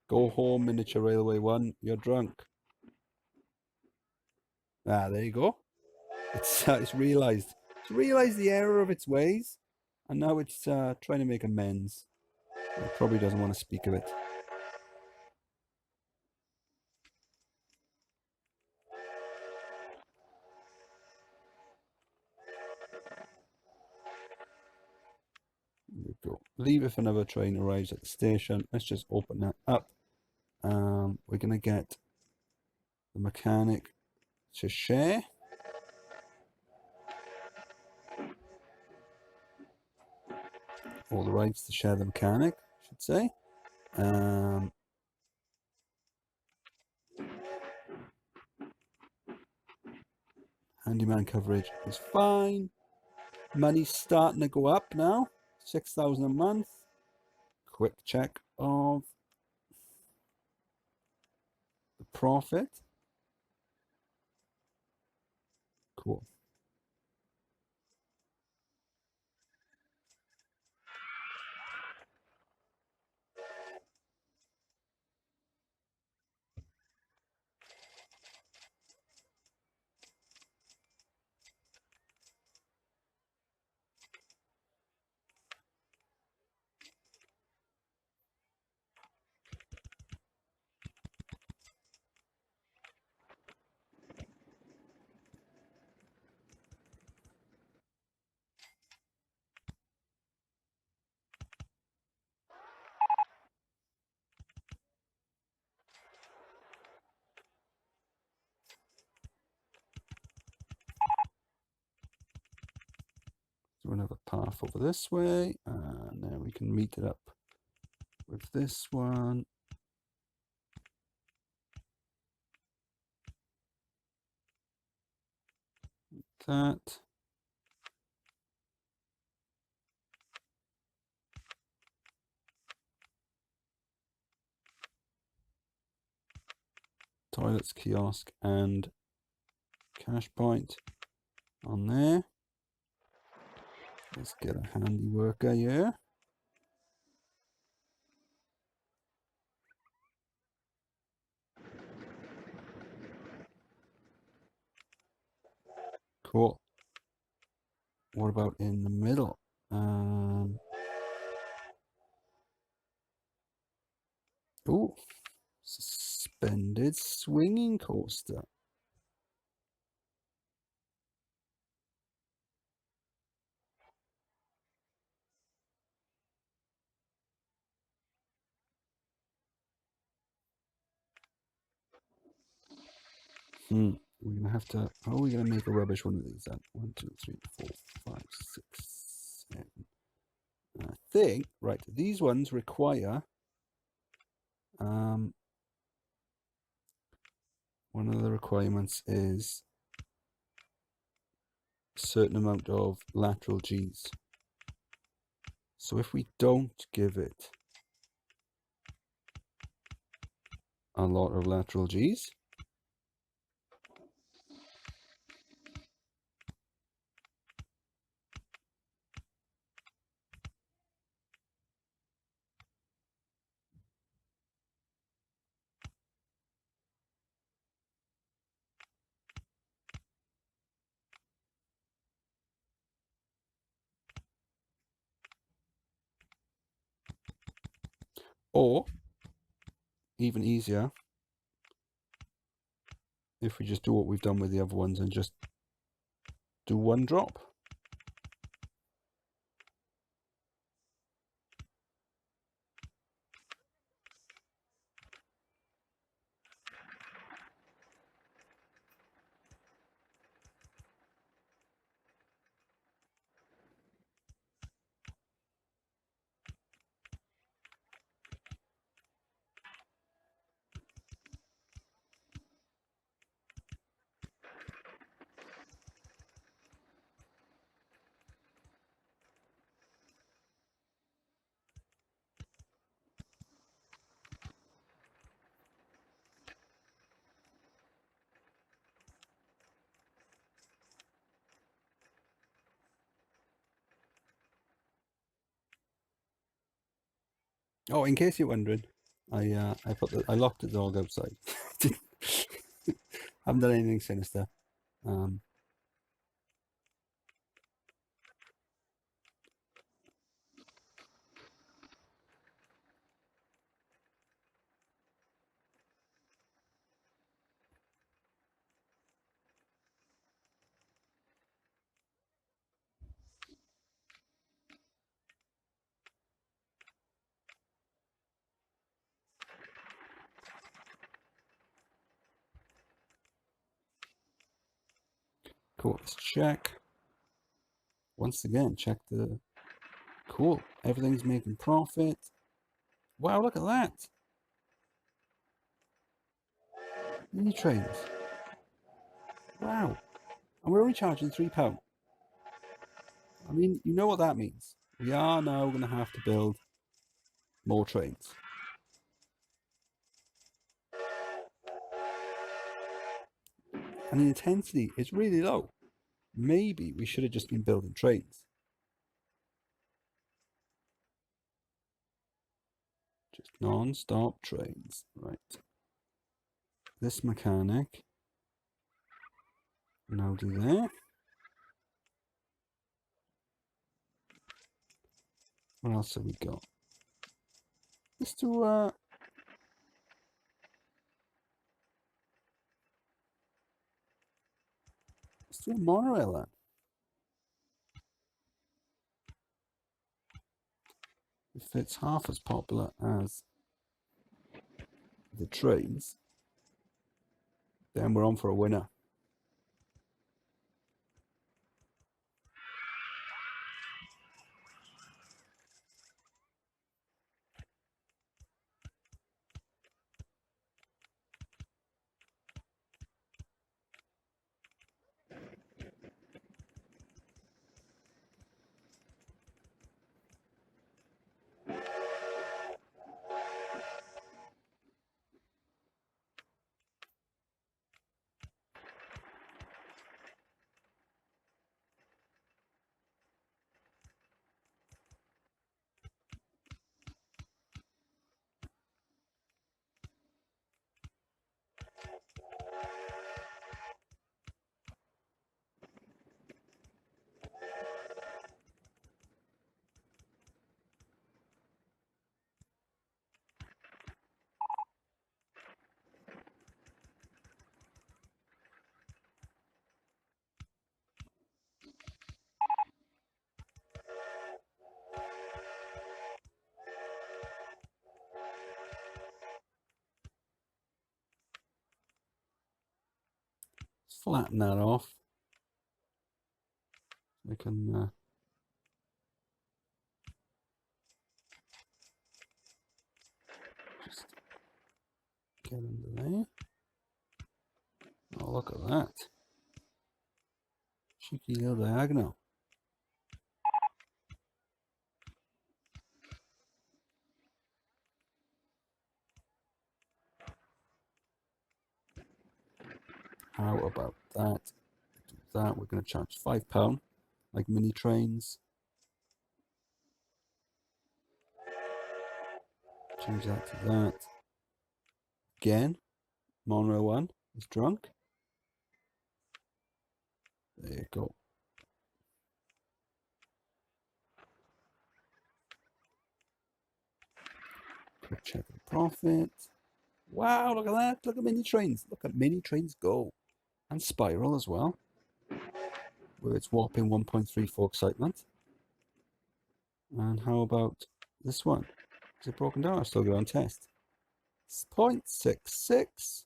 Go home, Miniature Railway 1. You're drunk. Ah, there you go. It's realised. It's realised the error of its ways, and now it's trying to make amends. It probably doesn't want to speak of it. There we go. Leave if another train arrives at the station. Let's just open that up. We're going to get the mechanic to share. All the rights to share the mechanic, I should say. Handyman coverage is fine. Money's starting to go up now. 6,000 a month. Quick check of the profit. Cool. Do another path over this way, and then we can meet it up with this one. That. Toilets, kiosk, and cash point on there. Let's get a handy worker here. Cool. What about in the middle? Ooh, suspended swinging coaster. We're gonna have to. How are we gonna make a rubbish one of these then? 1, 2, 3, 4, 5, 6, 7. I think right. These ones require one of the requirements is a certain amount of lateral G's. So if we don't give it a lot of lateral G's, or even easier, if we just do what we've done with the other ones and just do one drop. Oh, in case you're wondering, I locked the dog outside. Haven't done anything sinister. Cool. Let's check. Once again, check the. Cool. Everything's making profit. Wow, look at that. Mini trains. Wow. And we're only charging £3. I mean, you know what that means. We are now going to have to build more trains. And the intensity is really low. Maybe we should have just been building trains. Just non-stop trains. Right. This mechanic. Now do that. What else have we got? Let's do a monorail then. If it's half as popular as the trains, then we're on for a winner. flatten that off. I can just get under there. Oh, look at that. Cheeky little diagonal. How about that? Do that. We're going to charge £5, like mini trains. Change that to that. Again, Monroe 1 is drunk. There you go. Quick check of the profit. Wow, look at that. Look at mini trains. Look at mini trains go. And Spiral as well. With its whopping 1.34 excitement. And how about this one? Is it broken down? I'll still go on test. 0.66.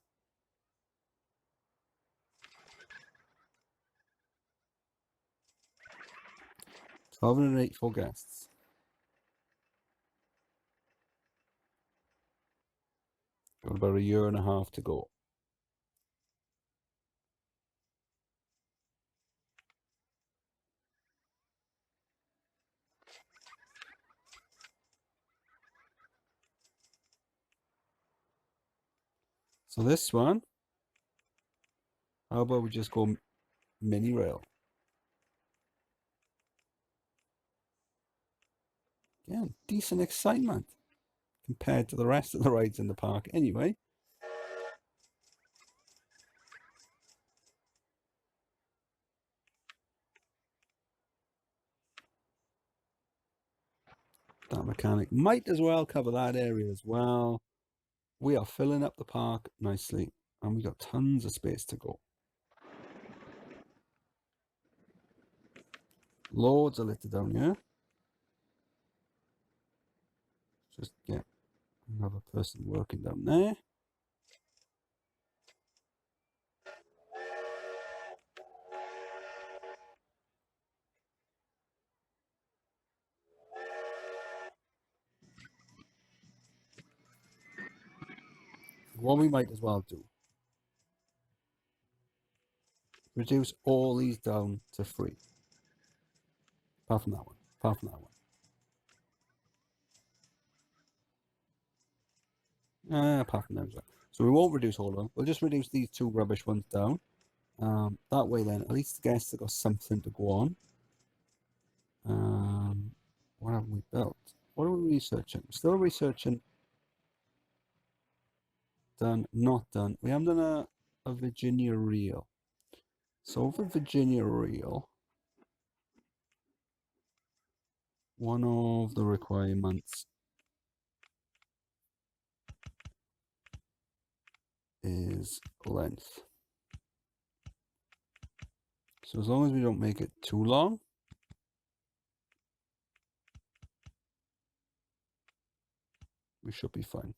$1,284 guests. Got about a year and a half to go. So this one, how about we just go mini rail? Again, decent excitement compared to the rest of the rides in the park anyway. That mechanic might as well cover that area as well. We are filling up the park nicely and we got tons of space to go. Loads of litter down here. Just get another person working down there. What we might as well do, reduce all these down to free. Apart from that one. Apart from that one. Apart from those. So we won't reduce all of them. We'll just reduce these two rubbish ones down. That way then, at least the guests have got something to go on. What have we built? What are we researching? We're still researching. Done, not done. We haven't done a Virginia reel. So for Virginia reel, one of the requirements is length. So as long as we don't make it too long, we should be fine.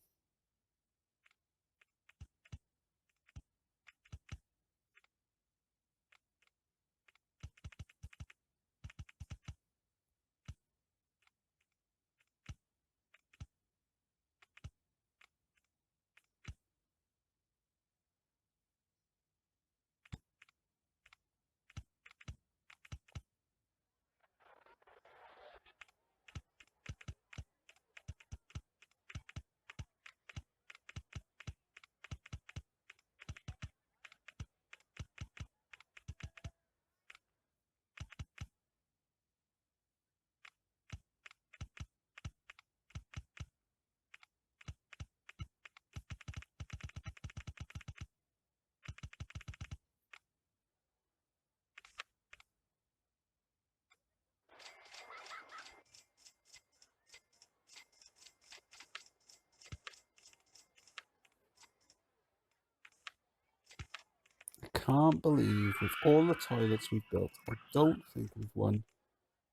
Can't believe with all the toilets we've built, I don't think we've won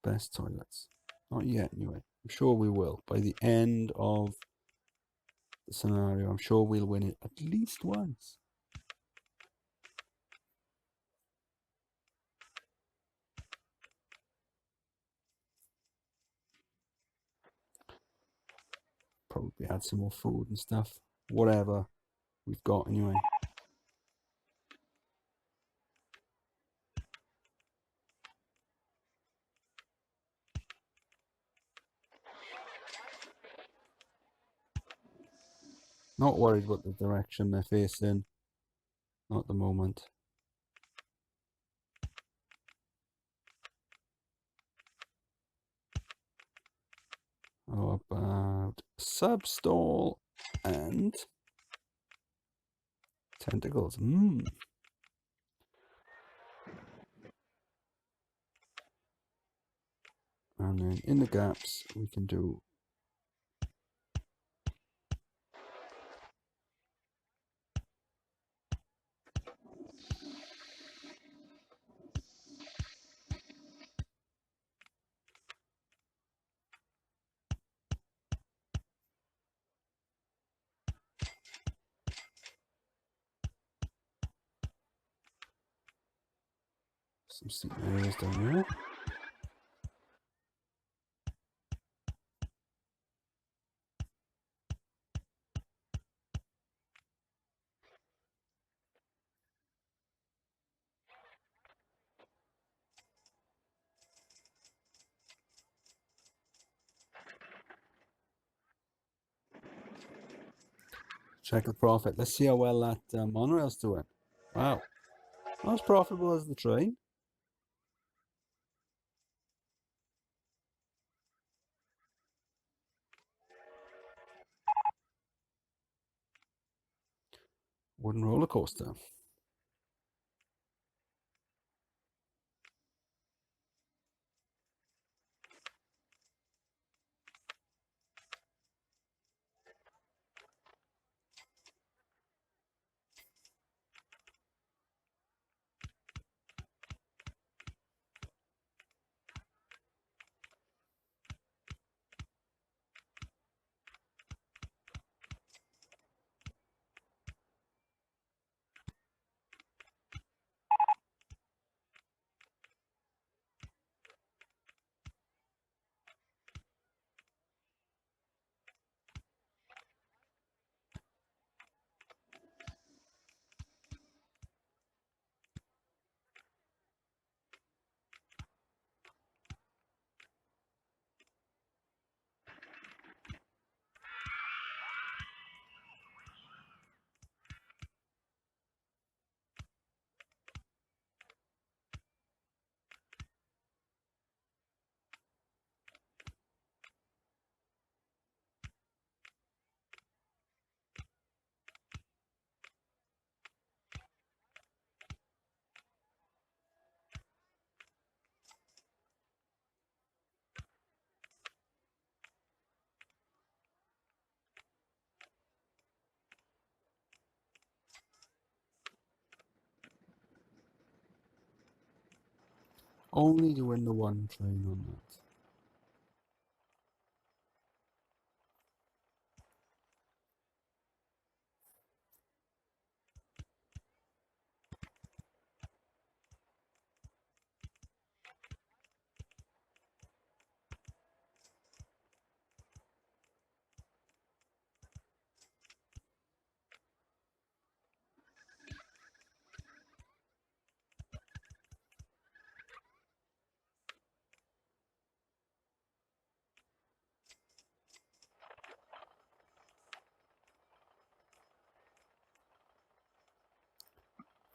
best toilets. Not yet, anyway. I'm sure we will. By the end of the scenario, I'm sure we'll win it at least once. probably add some more food and stuff. Whatever we've got anyway. Not worried about the direction they're facing. Not at the moment. How about substall and tentacles? And then in the gaps we can do some seat areas down there. Check the profit. Let's see how well that monorail's doing. Wow. Not as profitable as the train. Wooden roller coaster. Only to win the one train on that.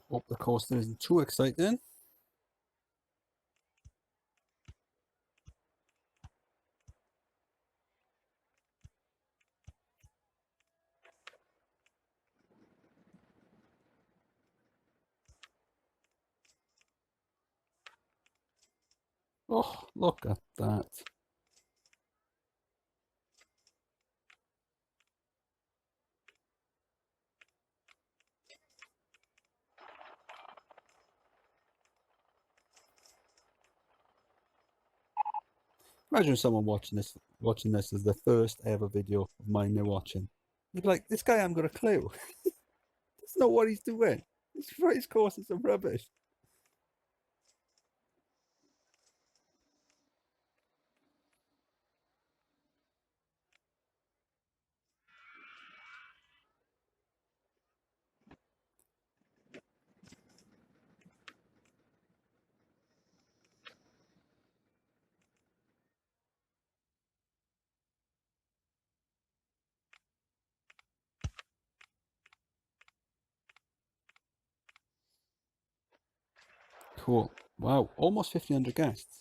Hope the coaster isn't too exciting. Oh, look at that. Imagine someone watching this as the first ever video of mine they're watching. You'd be like, this guy hasn't got a clue. That's not what he's doing. His course is some rubbish. Cool. Wow, almost 1,500 guests.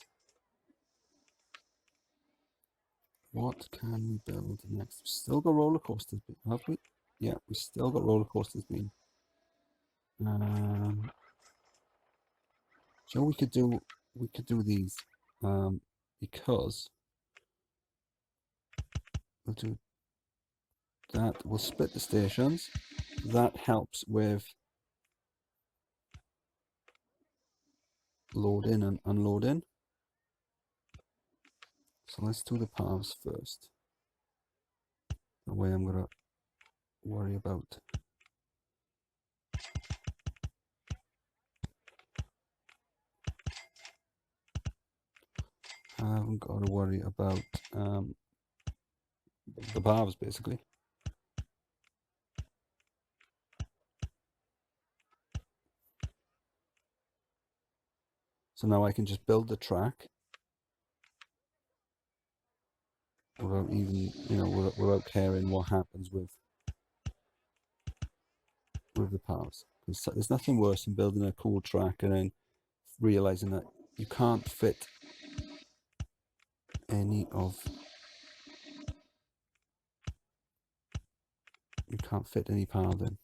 What can we build next? We still got roller coasters, have we? Yeah, we still got roller coasters being. So we could do these because we'll do that. We'll split the stations. That helps with loading and unloading. So let's do the paths first. The way I'm gonna worry about. I haven't got to worry about the paths basically. So now I can just build the track without even, without caring what happens with the paths. There's nothing worse than building a cool track and then realizing that you can't fit any path in.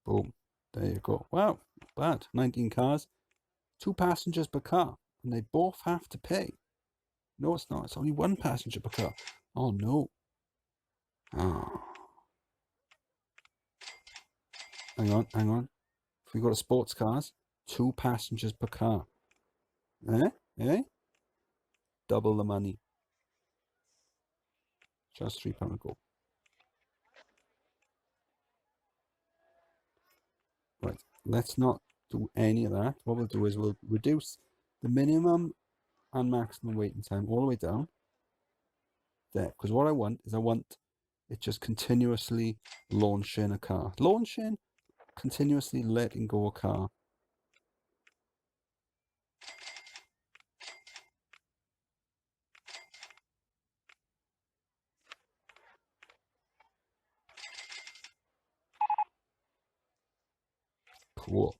Boom. There you go. Wow, not bad. 19 cars, 2 passengers per car, and they both have to pay. No, it's not. It's only 1 passenger per car. Oh, no. Oh. Hang on. If we go to sports cars, 2 passengers per car. Eh? Double the money. Just £3 a go. Right, let's not do any of that. What we'll do is we'll reduce the minimum and maximum waiting time all the way down there. Because what I want it just continuously launching a car. Continuously letting go a car. Cool.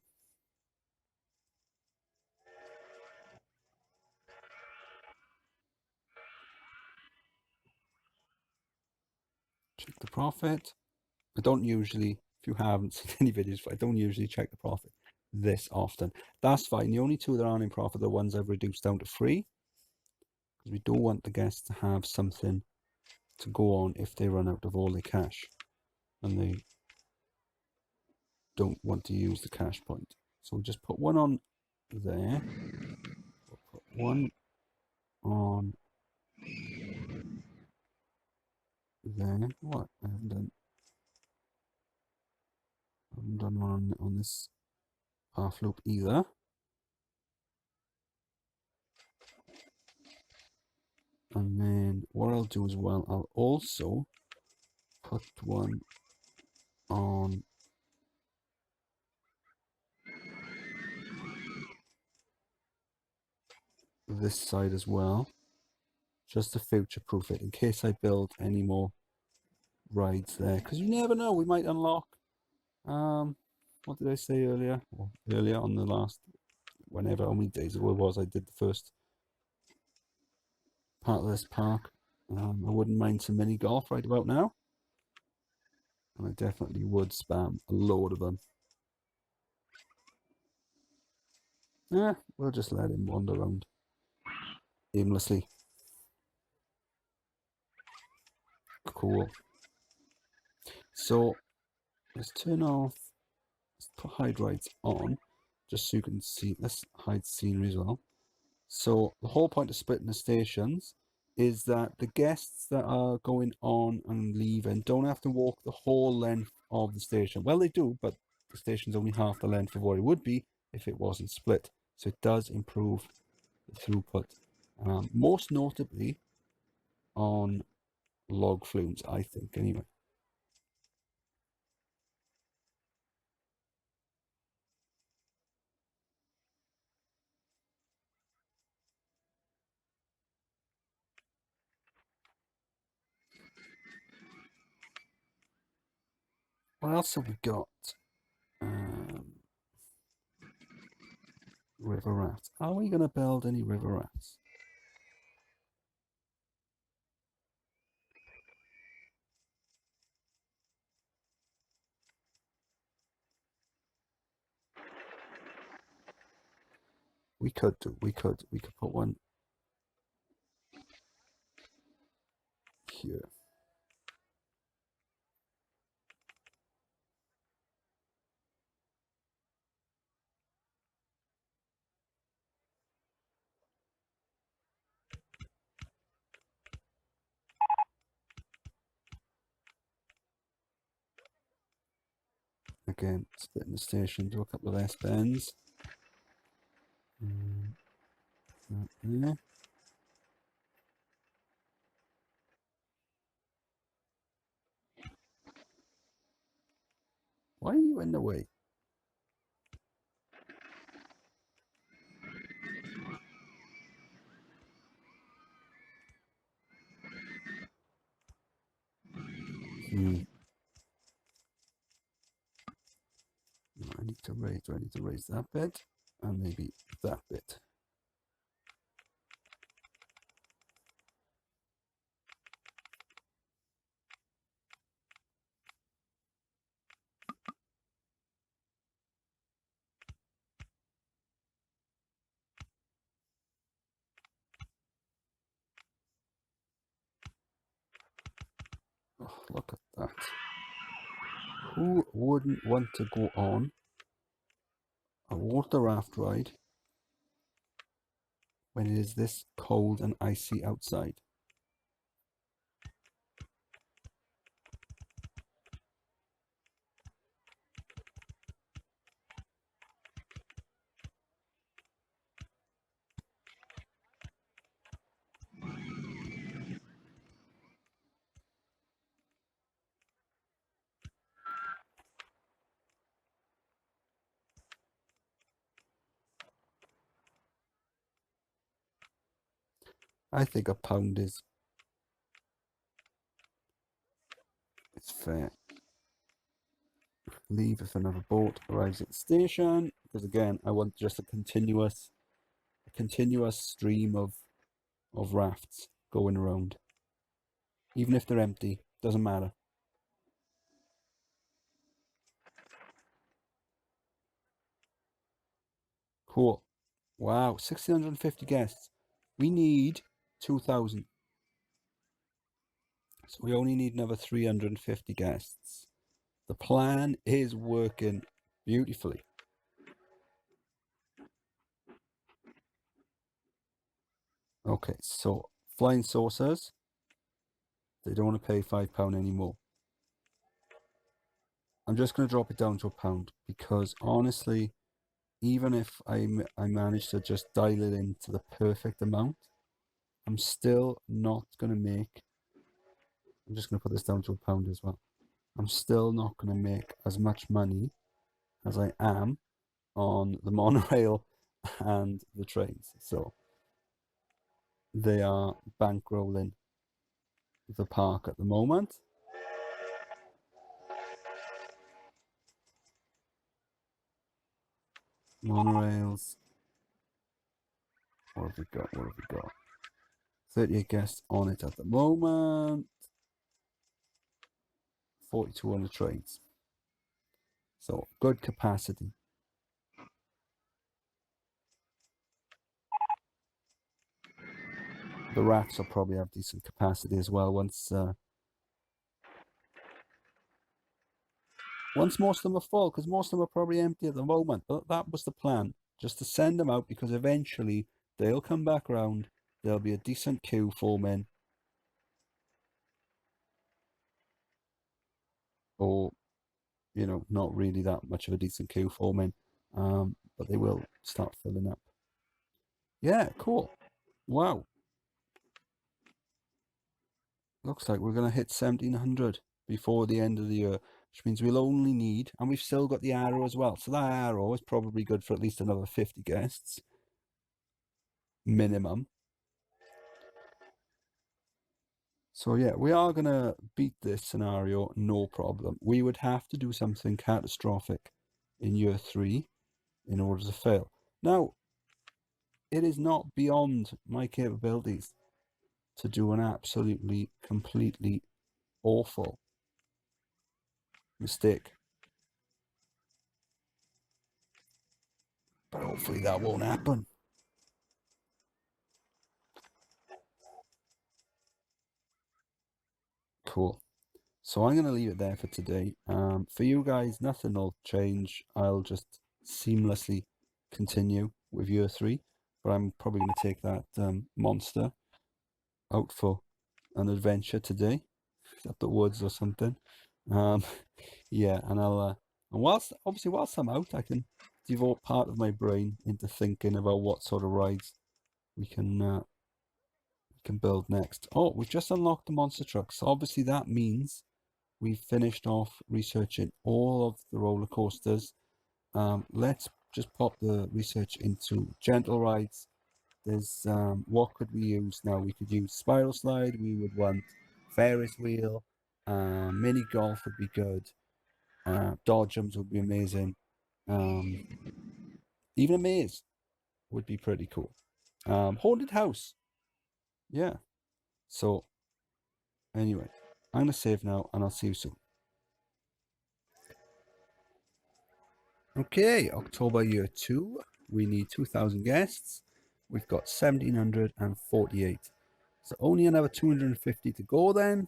Check the profit. I don't usually, if you haven't seen any videos, I don't usually check the profit this often. That's fine. The only 2 that aren't in profit are the ones I've reduced down to 3. Because we don't want the guests to have something to go on if they run out of all their cash. And they don't want to use the cash point. So we'll just put 1 on there. We'll put 1 on there. What? I haven't done one on this half loop either. And then what I'll do as well, I'll also put 1 on this side as well, just to future proof it in case I build any more rides there, because you never know, we might unlock what did I say earlier? Well, earlier on the last, whenever, how many days ago it was, I did the first part of this park. I wouldn't mind some mini golf right about now, and I definitely would spam a load of them. Yeah, we'll just let him wander around aimlessly. Cool. So let's turn off, let's put hide rides on, just so you can see. Let's hide scenery as well. So the whole point of splitting the stations is that the guests that are going on and leaving don't have to walk the whole length of the station. Well, they do, but the station's only half the length of what it would be if it wasn't split. So it does improve the throughput, most notably on log flumes, I think, anyway. What else have we got? River rafts. Are we going to build any river rafts? We could do. We could put one here. Again, splitting the station, do a couple of S-bends. Yeah. Why are you in the way? I need to raise. Do I need to raise that bit? And maybe that bit. Oh, look at that. Who wouldn't want to go on a water raft ride when it is this cold and icy outside? I think £1 is fair. Leave if another boat arrives at the station, because again, I want just a continuous stream of rafts going around. Even if they're empty, doesn't matter. Cool. Wow, 1,650 guests. We need 2,000. So we only need another 350 guests. The plan is working beautifully. Okay, so flying saucers, they don't want to pay £5 anymore. I'm just going to drop it down to £1 because honestly, even if I manage to just dial it into the perfect amount, I'm still not going to make, I'm just going to put this down to £1 as well. I'm still not going to make as much money as I am on the monorail and the trains. So they are bankrolling the park at the moment. Monorails. What have we got? 38 guests on it at the moment. 42 on the trains. So good capacity. The rats will probably have decent capacity as well once most of them are full, because most of them are probably empty at the moment. But that was the plan, just to send them out, because eventually they'll come back around. There'll be a decent queue forming. Or you know, not really that much of a decent queue forming, but they will start filling up. Yeah, cool. Wow. Looks like we're going to hit 1,700 before the end of the year, which means we'll only need, and we've still got the arrow as well. So that arrow is probably good for at least another 50 guests, minimum. So yeah, we are going to beat this scenario, no problem. We would have to do something catastrophic in year 3 in order to fail. Now, it is not beyond my capabilities to do an absolutely, completely awful mistake. But hopefully that won't happen. Cool. So I'm going to leave it there for today. For you guys, nothing will change. I'll just seamlessly continue with year 3. But I'm probably going to take that monster out for an adventure today. Up the woods or something. Yeah, and I'll... and whilst I'm out, I can devote part of my brain into thinking about what sort of rides we can build next. Oh, we've just unlocked the monster trucks. So obviously that means we've finished off researching all of the roller coasters. Let's just pop the research into gentle rides. There's what could we use now? We could use spiral slide. We would want Ferris wheel. Mini golf would be good. Dodgems would be amazing. Even a maze would be pretty cool. Haunted house. Yeah. So anyway, I'm gonna save now, and I'll see you soon. Okay, October year 2. We need 2,000 guests. We've got 1,748. So only another 250 to go then.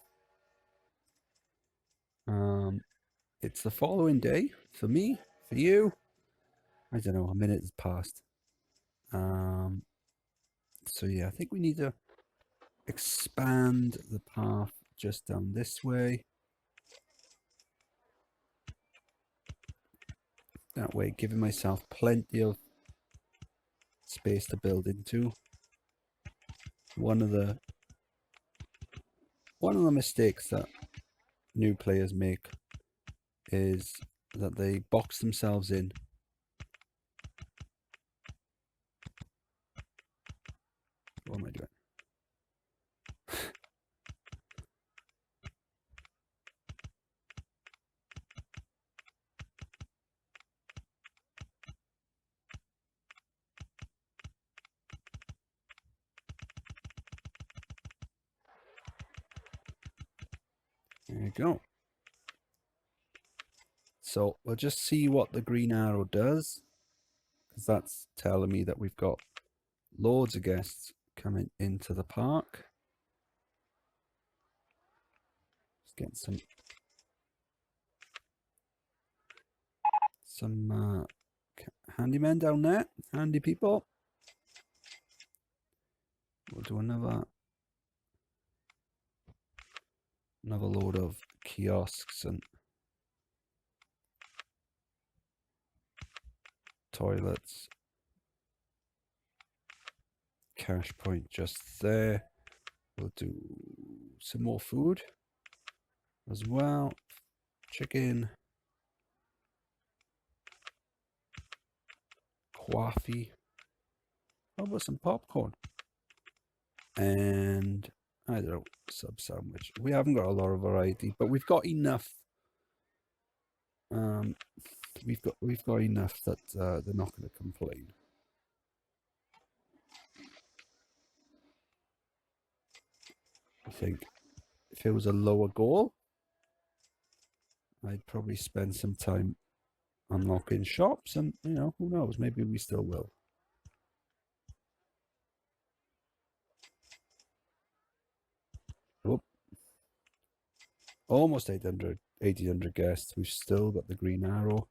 It's the following day for me, for you. I don't know, a minute has passed. So yeah, I think we need to expand the path just down this way. That way, giving myself plenty of space to build into. One of the mistakes that new players make is that they box themselves in. What am I doing? There you go. So we'll just see what the green arrow does, because that's telling me that we've got loads of guests coming into the park. Just getting some handymen down there, handy people. We'll do another load of kiosks and toilets. Cash point just there. We'll do some more food as well. Chicken. Coffee. How about some popcorn? And I don't know, sub sandwich. We haven't got a lot of variety, but we've got enough. We've got enough that they're not going to complain. I think if it was a lower goal, I'd probably spend some time unlocking shops, and you know, who knows, maybe we still will. Whoop. Almost 800 guests. We've still got the green arrow.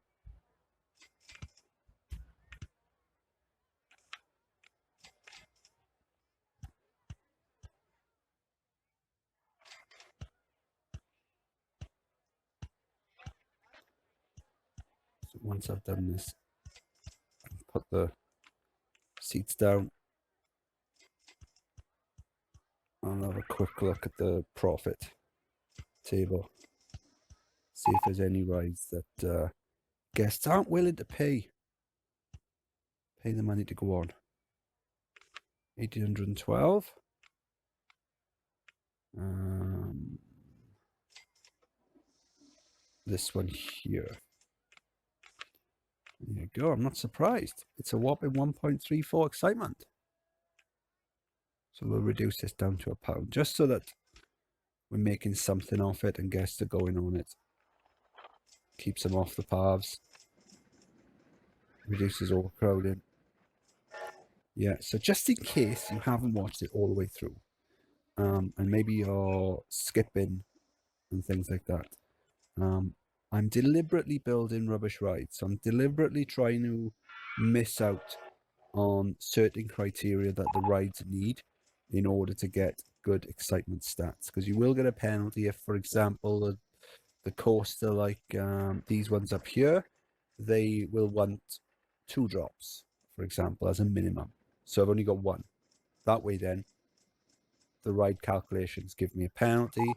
once I've done this, put the seats down. I'll have a quick look at the profit table. See if there's any rides that guests aren't willing to pay the money to go on. 1812. This one here. There you go. I'm not surprised. It's a whopping 1.34 excitement. So we'll reduce this down to £1, just so that we're making something off it and guests are going on it. Keeps them off the paths. Reduces overcrowding. Yeah, so just in case you haven't watched it all the way through, and maybe you're skipping and things like that, I'm deliberately building rubbish rides. So I'm deliberately trying to miss out on certain criteria that the rides need in order to get good excitement stats. Because you will get a penalty if, for example, the coaster like these ones up here, they will want 2 drops, for example, as a minimum. So I've only got 1. That way then, the ride calculations give me a penalty.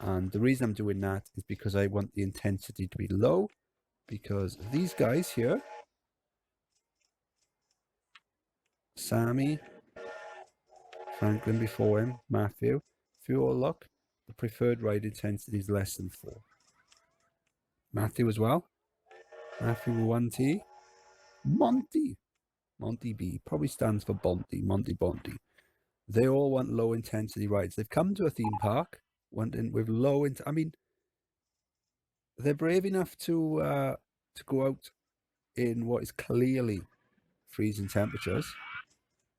And the reason I'm doing that is because I want the intensity to be low, because these guys here, Sammy, Franklin before him, Matthew, if you all look, the preferred ride intensity is less than 4. Matthew as well. Matthew 1T. Monty B, probably stands for Monty Bonty. They all want low intensity rides. They've come to a theme park wanting with low I mean, they're brave enough to go out in what is clearly freezing temperatures.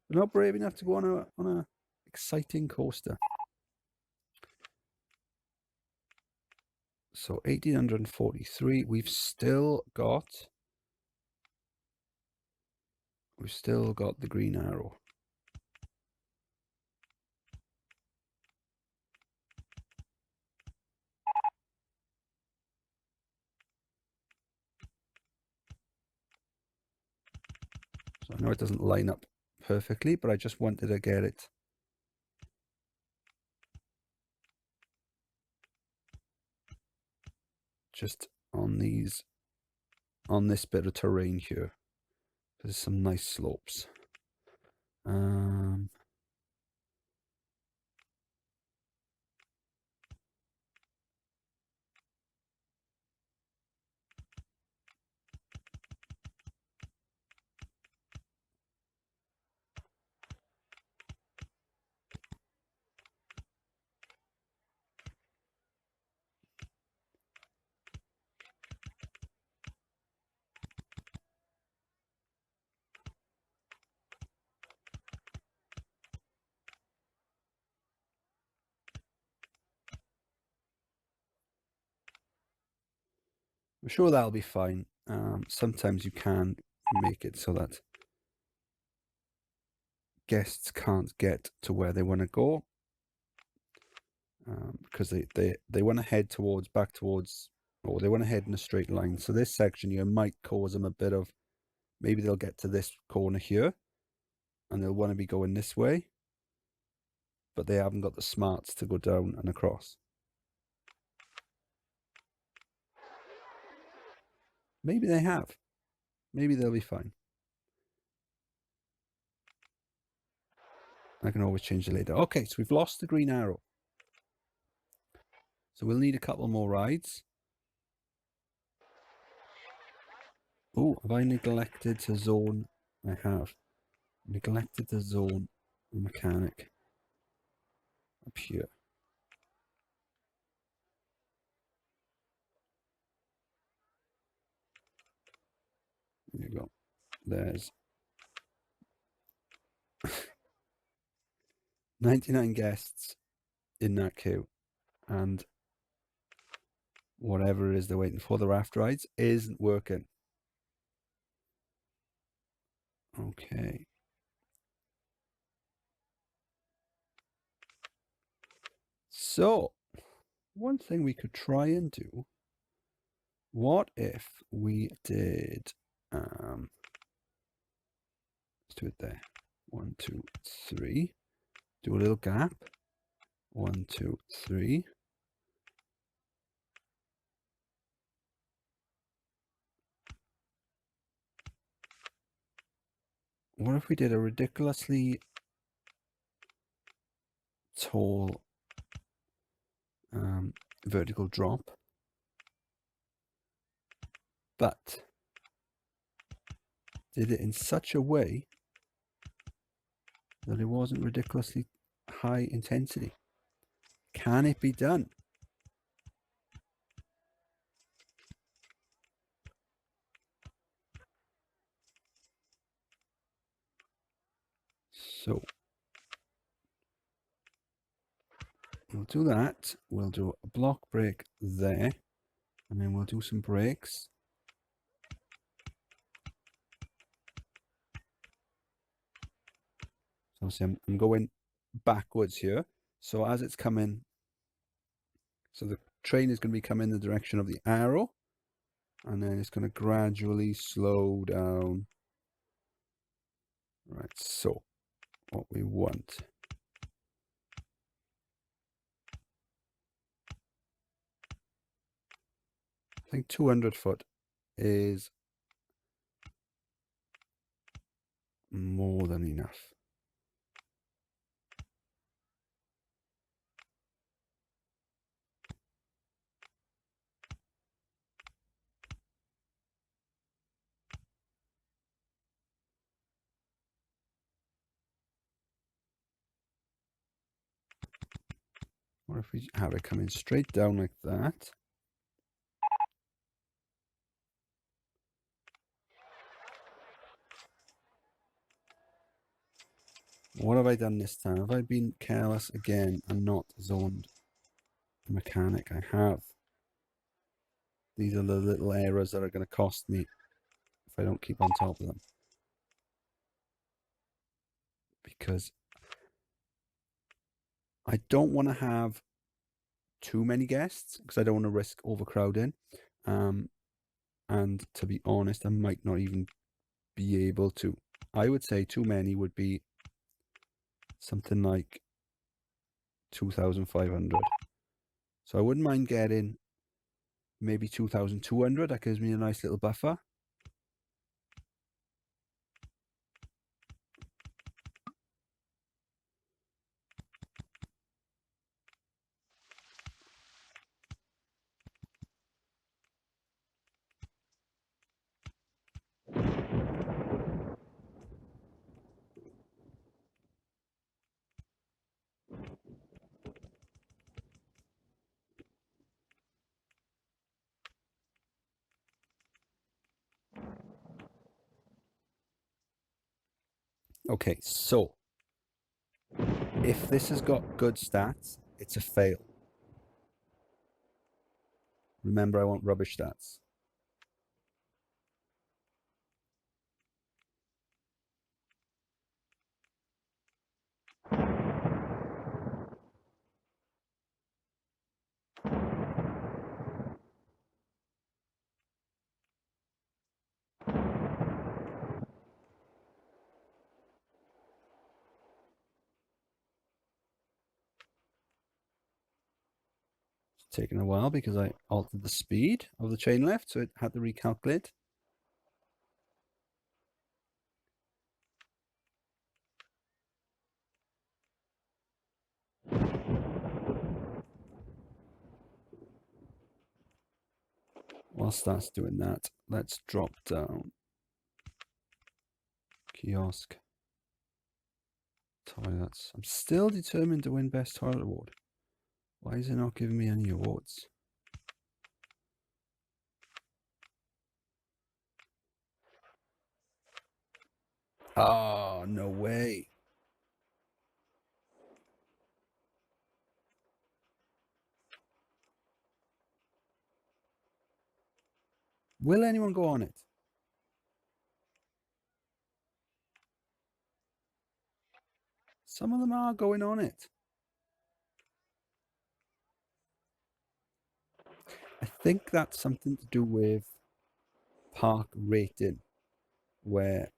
They're not brave enough to go on a exciting coaster. So 1843, we've still got the green arrow. So I know it doesn't line up perfectly, but I just wanted to get it just on this bit of terrain here. There's some nice slopes. I'm sure that'll be fine. Sometimes you can make it so that guests can't get to where they want to go, because they want to head back towards, or they want to head in a straight line. So this section here might cause them a bit of, maybe they'll get to this corner here and they'll want to be going this way, but they haven't got the smarts to go down and across. Maybe they have. Maybe they'll be fine. I can always change it later. Okay, so we've lost the green arrow. So we'll need a couple more rides. Oh, have I neglected to zone? I have. Neglected to zone the mechanic up here. There you go. There's 99 guests in that queue, and whatever it is they're waiting for, the raft rides, isn't working. Okay. So, one thing we could try and do What if we did, let's do it there. 1, 2, 3. Do a little gap. 1, 2, 3. What if we did a ridiculously tall vertical drop, but did it in such a way that it wasn't ridiculously high intensity? Can it be done? So we'll do that. We'll do a block break there, and then we'll do some breaks. So I'm going backwards here. So as it's coming, so the train is going to be coming in the direction of the arrow, and then it's going to gradually slow down. Right, so what we want. I think 200 foot is more than enough. What if we have it coming straight down like that? What have I done this time? Have I been careless again and not zoned the mechanic? I have. These are the little errors that are going to cost me if I don't keep on top of them. Because I don't want to have too many guests because I don't want to risk overcrowding. And to be honest, I might not even be able to. I would say too many would be something like 2,500. So I wouldn't mind getting maybe 2,200. That gives me a nice little buffer. Okay, so if this has got good stats, it's a fail. Remember, I want rubbish stats. It's taken a while because I altered the speed of the chain lift, so it had to recalculate. Whilst that's doing that, let's drop down kiosk toilets. I'm still determined to win best toilet award. Why is it not giving me any awards? Oh, no way. Will anyone go on it? Some of them are going on it. I think that's something to do with park rating, where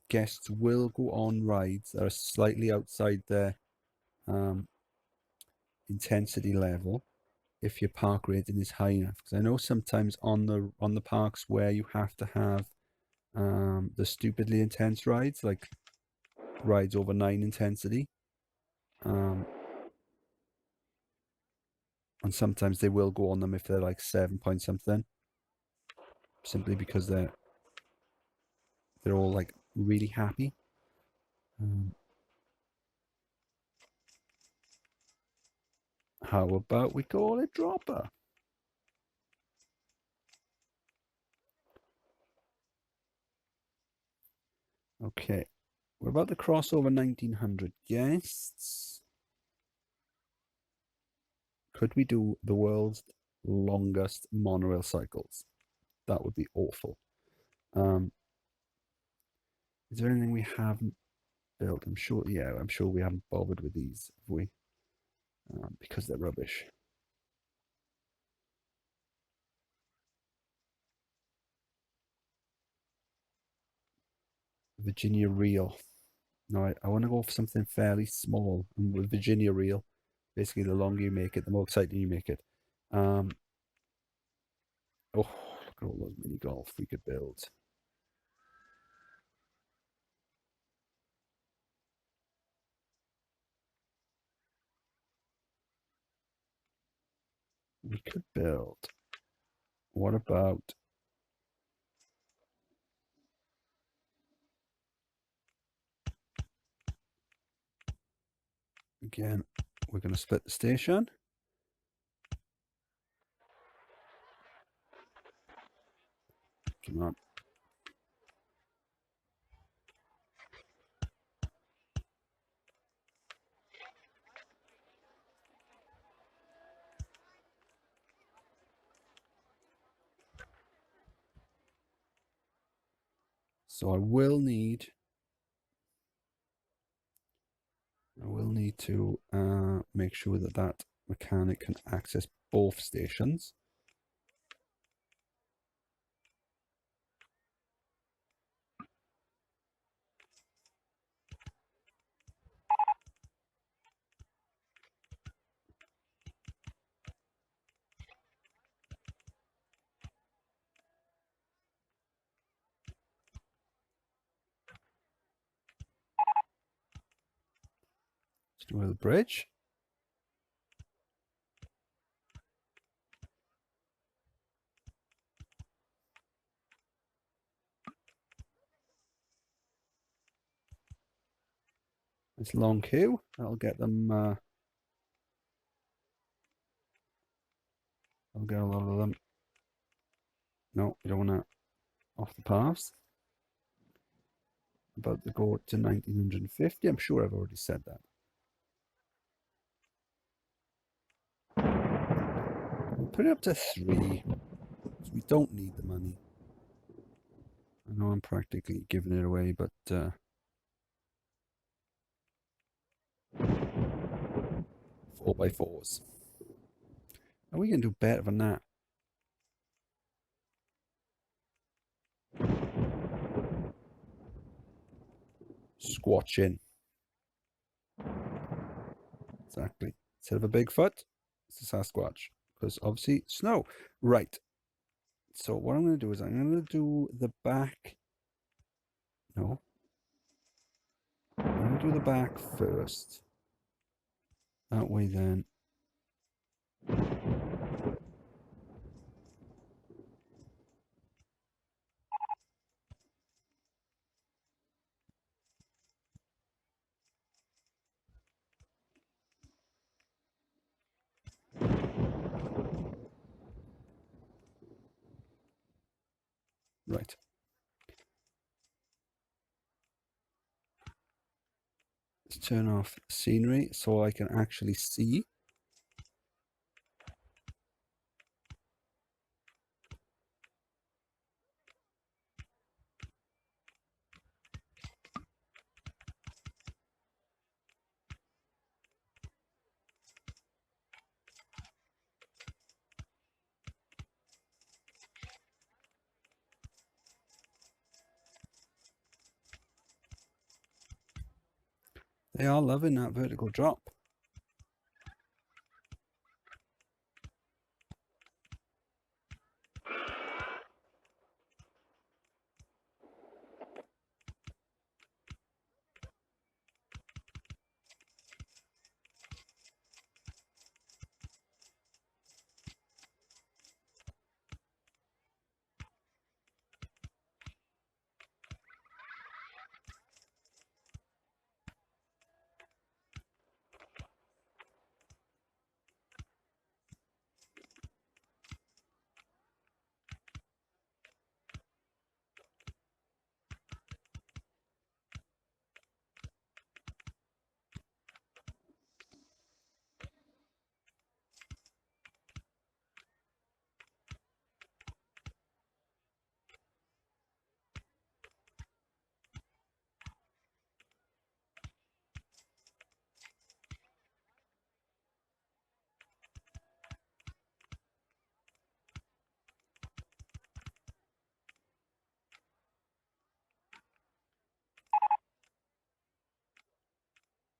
guests will go on rides that are slightly outside their intensity level if your park rating is high enough. Because I know sometimes on the parks where you have to have the stupidly intense rides, like rides over 9 intensity, and sometimes they will go on them if they're like 7 point something, simply because they're all like really happy. How about we call it Dropper? Okay, we're about to cross over 1900 guests. Could we do the world's longest monorail cycles? That would be awful. Is there anything we haven't built? I'm sure we haven't bothered with these, have we? Because they're rubbish. Virginia Reel. No, I want to go for something fairly small. And with Virginia Reel, basically the longer you make it, the more exciting you make it. Oh, look at all those mini golf we could build. We could build. What about again? We're going to split the station. Come on. So I will need to make sure that that mechanic can access both stations. Let's do the bridge. This long queue. That'll get them. I'll get a lot of them. No, we don't want to off the paths. About to go to 1950. I'm sure I've already said that. We'll put it up to 3. So we don't need the money. I know I'm practically giving it away, but 4x4s. And we can do better than that. Squatching. Exactly. Instead of a Bigfoot, it's a Sasquatch. Because obviously, snow. Right. So what I'm going to do is I'm going to do the back. No. I'm going to do the back first. That way then. Right. Let's turn off scenery so I can actually see. They are loving that vertical drop.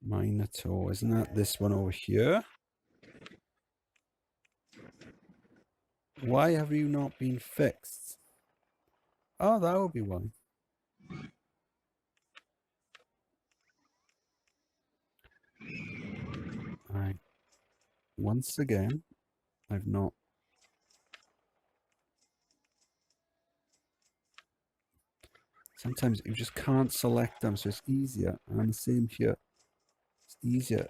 Minotaur, isn't that this one over here? Why have you not been fixed? Oh, that would be why. Alright. Once again, I've not... Sometimes you just can't select them, so it's easier. And the same here. It's easier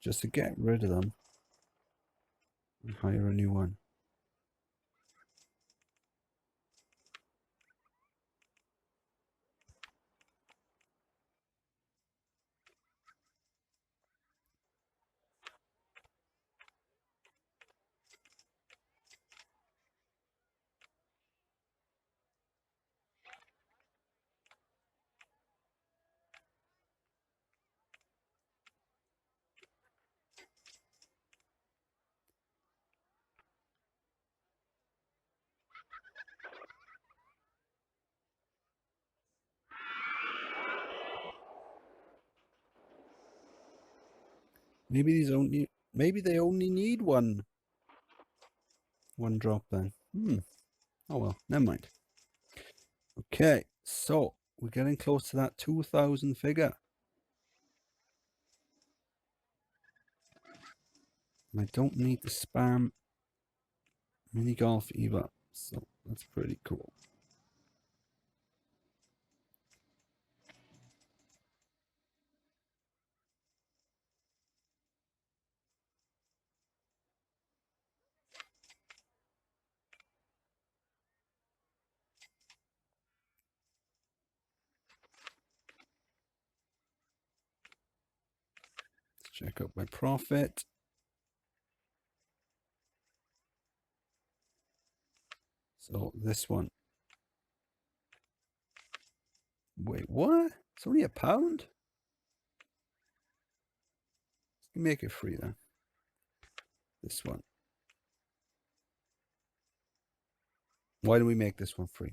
just to get rid of them and hire a new one. Maybe they only need one drop then. Oh well, never mind. Okay, so we're getting close to that 2,000 figure. And I don't need to spam mini golf either, so that's pretty cool. Let's check out my profit. So this one. Wait, what? It's only £1? Let's make it free then. This one. Why do we make this one free?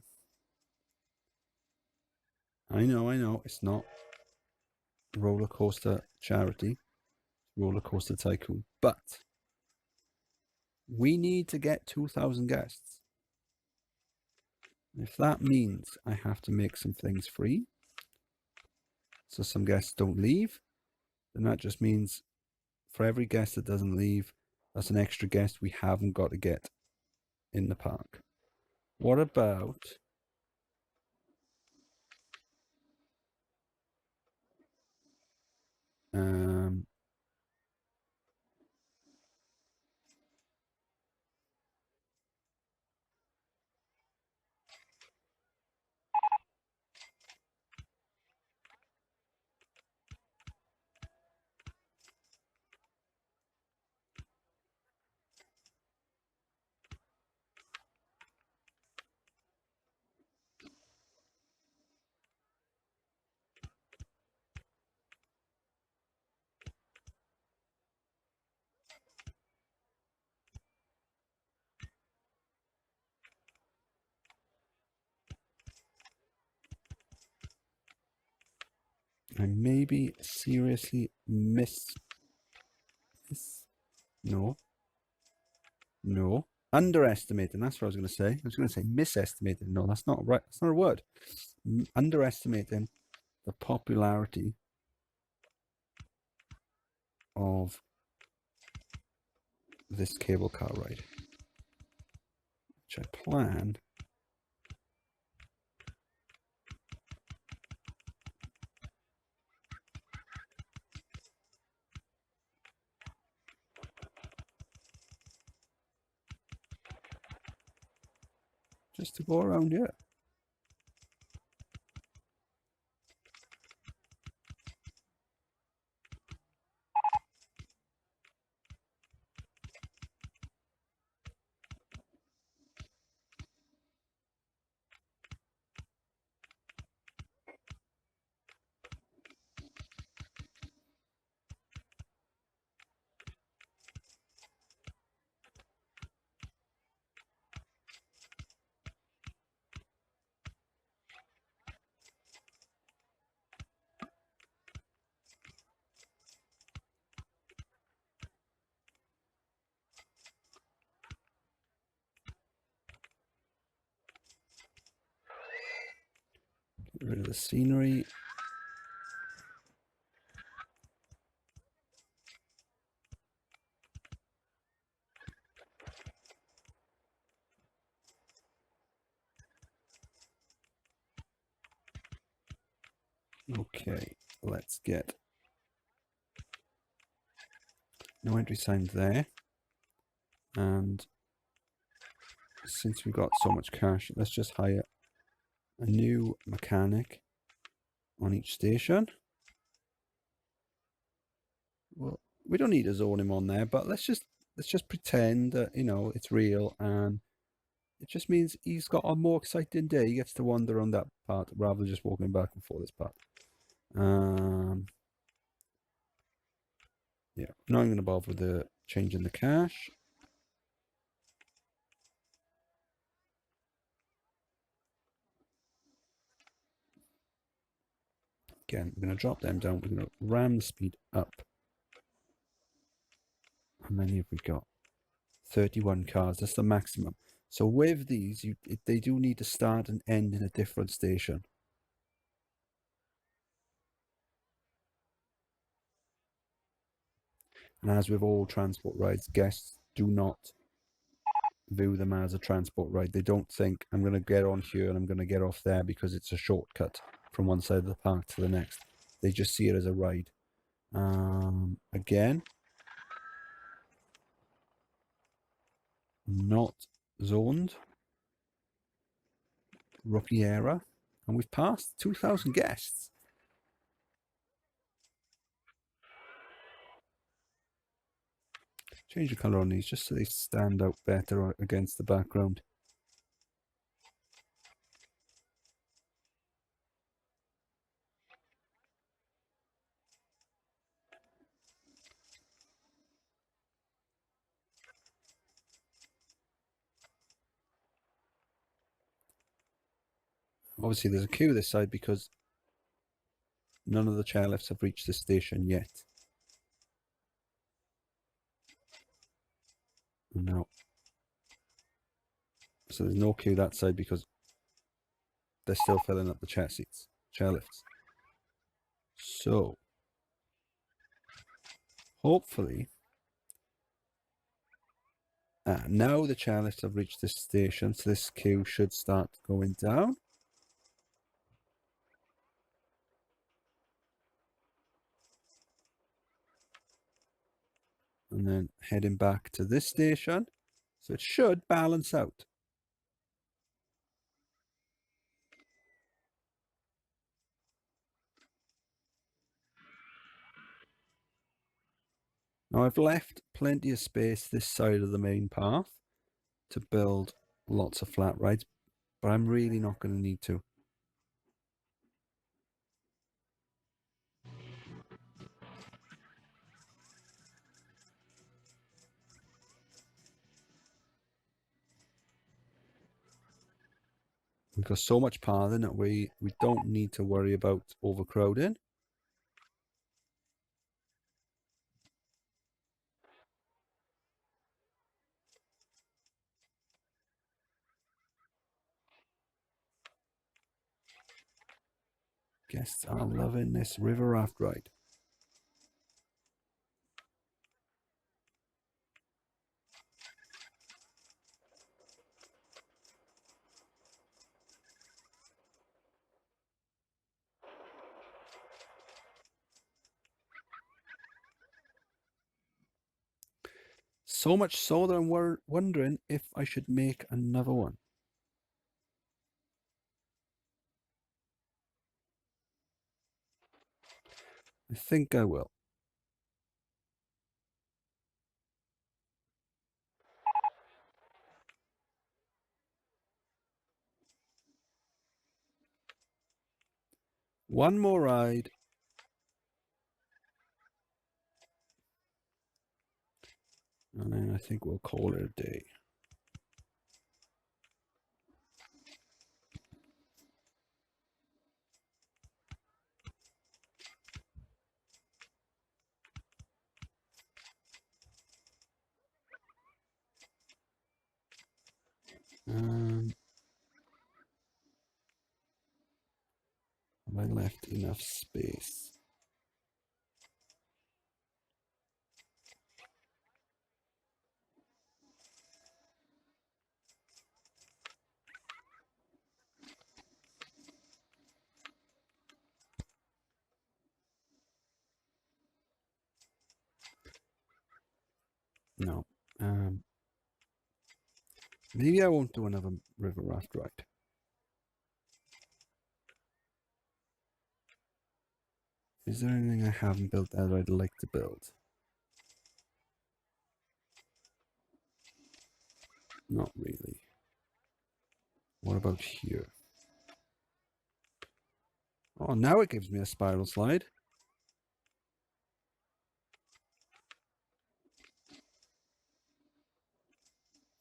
I know. It's not Rollercoaster charity. Rollercoaster Tycoon. But we need to get 2,000 guests. If that means I have to make some things free, so some guests don't leave, then that just means for every guest that doesn't leave, that's an extra guest we haven't got to get in the park. What about I maybe seriously no, underestimating. That's what I was going to say. I was going to say misestimating. No, that's not right. That's not a word. Underestimating the popularity of this cable car ride, which I plan just to go around here. Get rid of the scenery. Okay, let's get no entry signs there. And since we've got so much cash, let's just hire a new mechanic on each station. Well, we don't need to zone him on there, but let's just pretend that, you know, it's real, and it just means he's got a more exciting day. He gets to wander on that part rather than just walking back and forth this part. Yeah, not going to bother with the changing the cash. Again, we're going to drop them down. We're going to ram the speed up. How many have we got? 31 cars. That's the maximum. So with these, they do need to start and end in a different station. And as with all transport rides, guests do not view them as a transport ride. They don't think, I'm going to get on here and I'm going to get off there because it's a shortcut from one side of the park to the next. They just see it as a ride. Again, not zoned. Rookie era. And we've passed 2,000 guests. Change the colour on these just so they stand out better against the background. Obviously, there's a queue this side because none of the chairlifts have reached this station yet. No. So there's no queue that side because they're still filling up the chairlifts. So, hopefully, now the chairlifts have reached this station, so this queue should start going down. And then heading back to this station. So it should balance out. Now I've left plenty of space this side of the main path to build lots of flat rides, but I'm really not going to need to. We've got so much pathing that we don't need to worry about overcrowding. Guests are loving this river raft ride. So much so that I'm wondering if I should make another one. I think I will. One more ride. And then I think we'll call it a day. Have I left enough space? No. Maybe I won't do another river raft ride. Is there anything I haven't built that I'd like to build? Not really. What about here? Oh, now it gives me a spiral slide.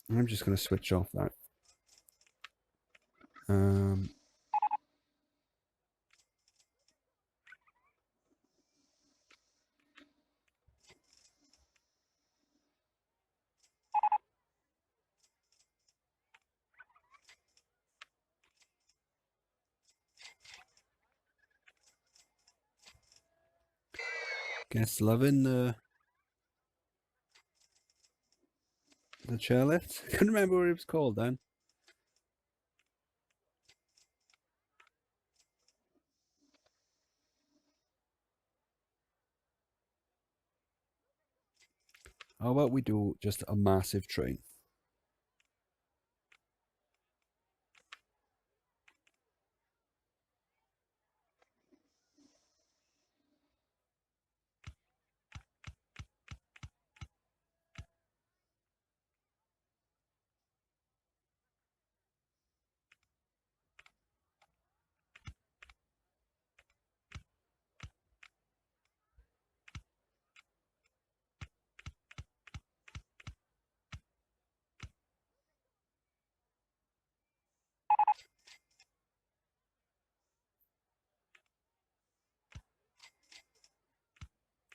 I'm just going to switch off that. Guess loving the chairlift. I couldn't remember what it was called then. How about we do just a massive train?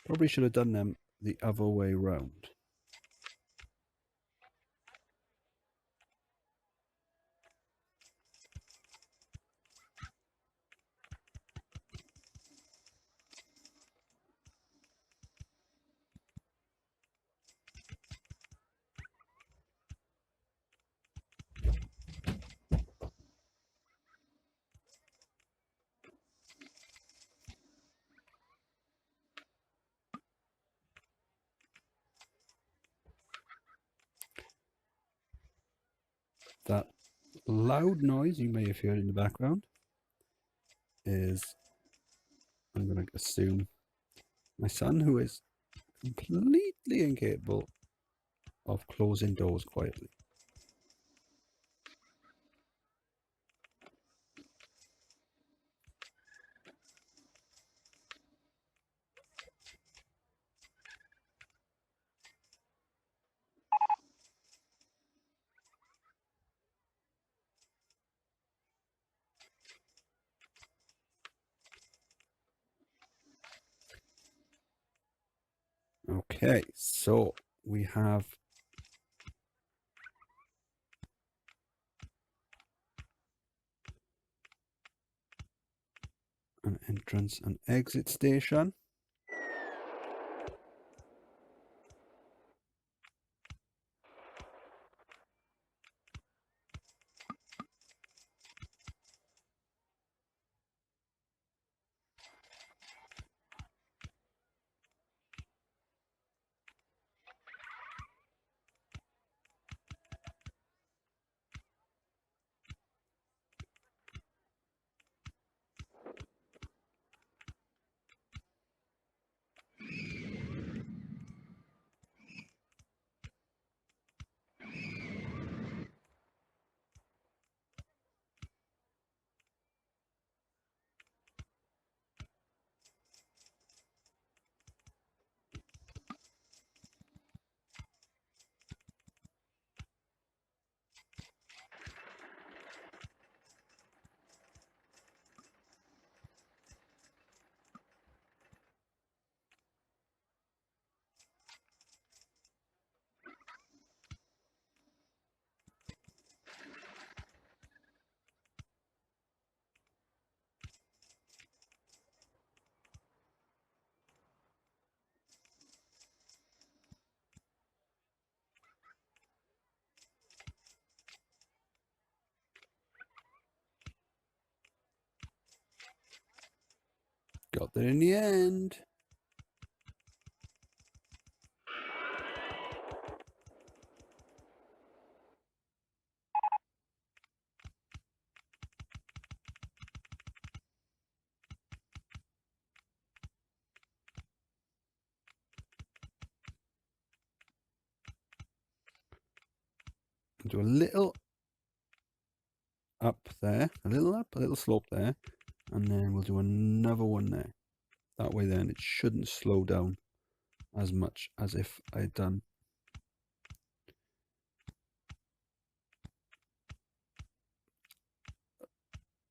Probably should have done them the other way round. That loud noise you may have heard in the background is, I'm going to assume, my son, who is completely incapable of closing doors quietly. Okay, so we have An entrance and exit station. Got there in the end. Do a little up there, a little up, a little slope there, and then we'll do another one there. That way then it shouldn't slow down as much as if I had done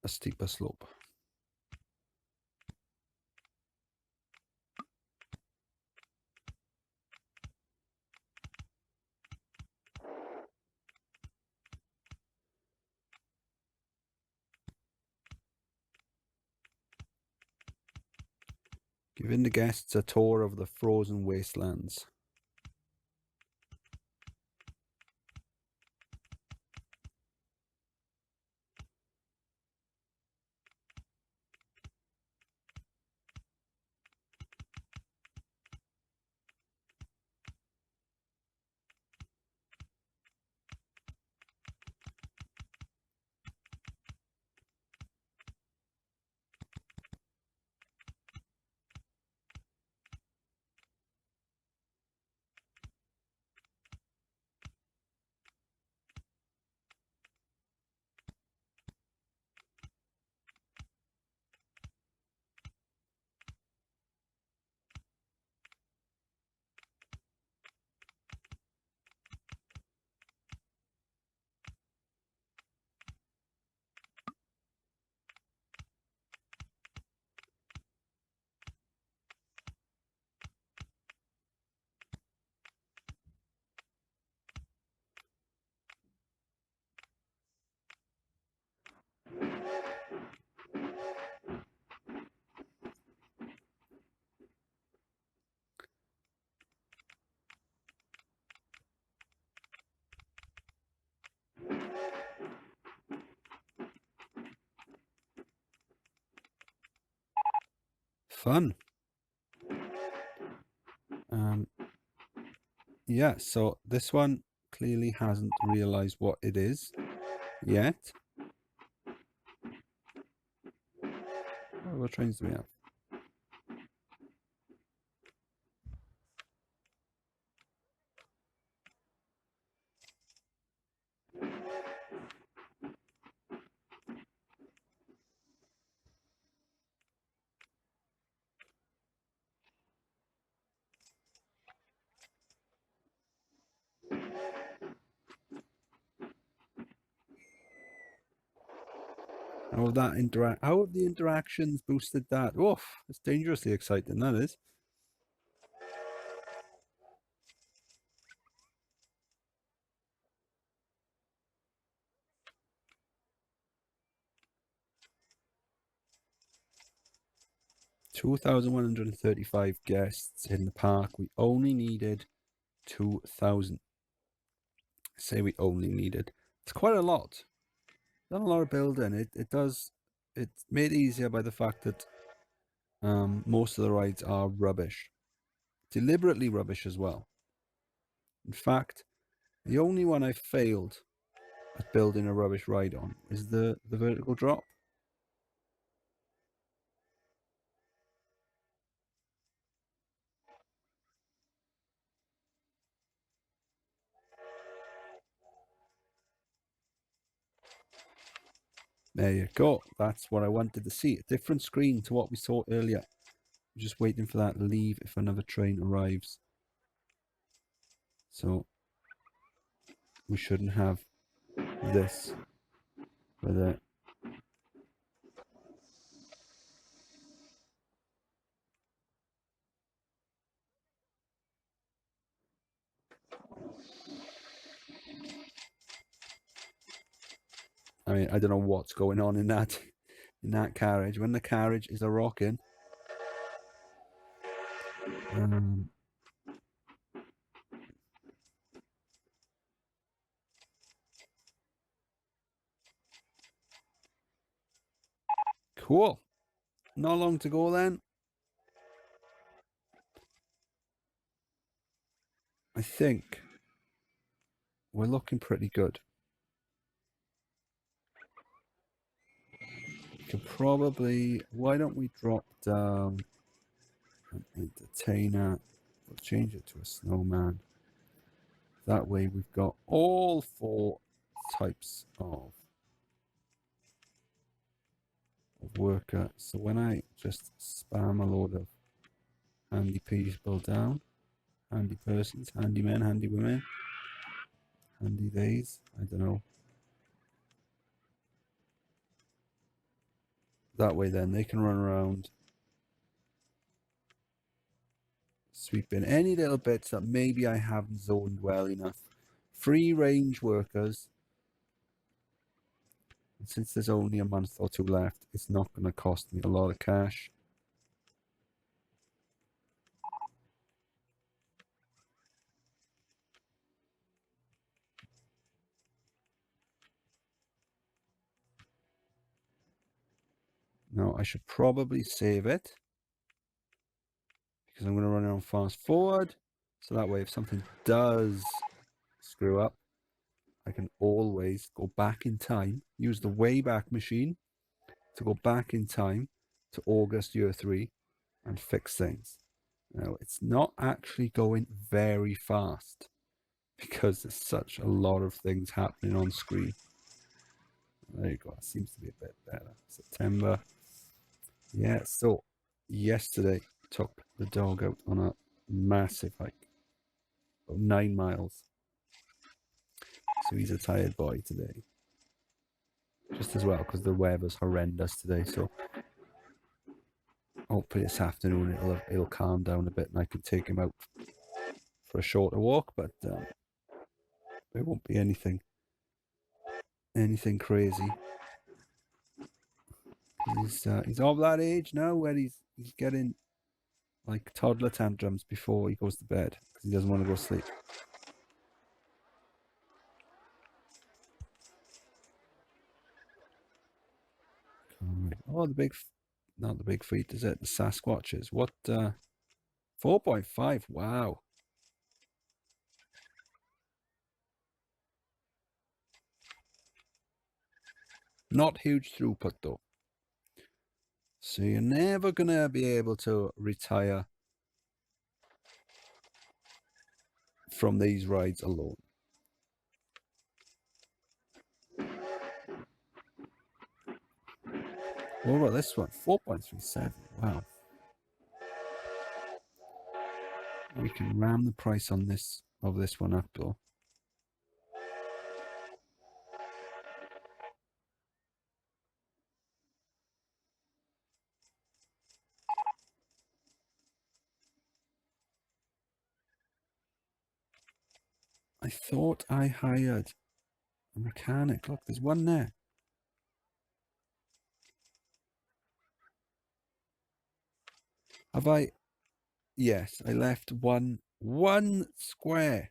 a steeper slope. Giving the guests a tour of the frozen wastelands. Fun. Yeah, so this one clearly hasn't realized what it is yet. What trains do we have? How have the interactions boosted that? Oof, it's dangerously exciting, that is. 2,135 guests in the park. We only needed 2,000. Say we only needed. It's quite a lot. Done a lot of building. It's made easier by the fact that most of the rides are rubbish. Deliberately rubbish as well. In fact, the only one I failed at building a rubbish ride on is the vertical drop. There you go. That's what I wanted to see. A different screen to what we saw earlier. I'm just waiting for that to leave if another train arrives. So we shouldn't have this with it. I mean, I don't know what's going on in that carriage. When the carriage is a rocking. Cool. Not long to go then. I think we're looking pretty good. We could probably, why don't we drop down an entertainer? We'll change it to a snowman. That way we've got all 4 types of worker. So when I just spam a load of handy people down, handy persons, handy men, handy women, handy days, I don't know. That way then they can run around sweeping any little bits that maybe I haven't zoned well enough. Free range workers. And since there's only a month or 2 left, it's not going to cost me a lot of cash. No, I should probably save it because I'm going to run it on fast forward. So that way if something does screw up, I can always go back in time, use the Wayback Machine to go back in time to August year 3 and fix things. Now, it's not actually going very fast because there's such a lot of things happening on screen. There you go. It seems to be a bit better. September. Yeah, so yesterday took the dog out on a massive hike. About 9 miles. So he's a tired boy today. Just as well, because the weather's horrendous today. So hopefully this afternoon it'll calm down a bit and I can take him out for a shorter walk. But it won't be anything crazy. He's of that age now where he's getting like toddler tantrums before he goes to bed because he doesn't want to go to sleep. Oh, not the big feet, is it? The Sasquatches. What? 4.5. Wow. Not huge throughput though. So you're never gonna be able to retire from these rides alone. What about this one? 4.37. Wow. We can ram the price on this one up though. I thought I hired a mechanic. Look, there's one there. Have I? Yes, I left one square.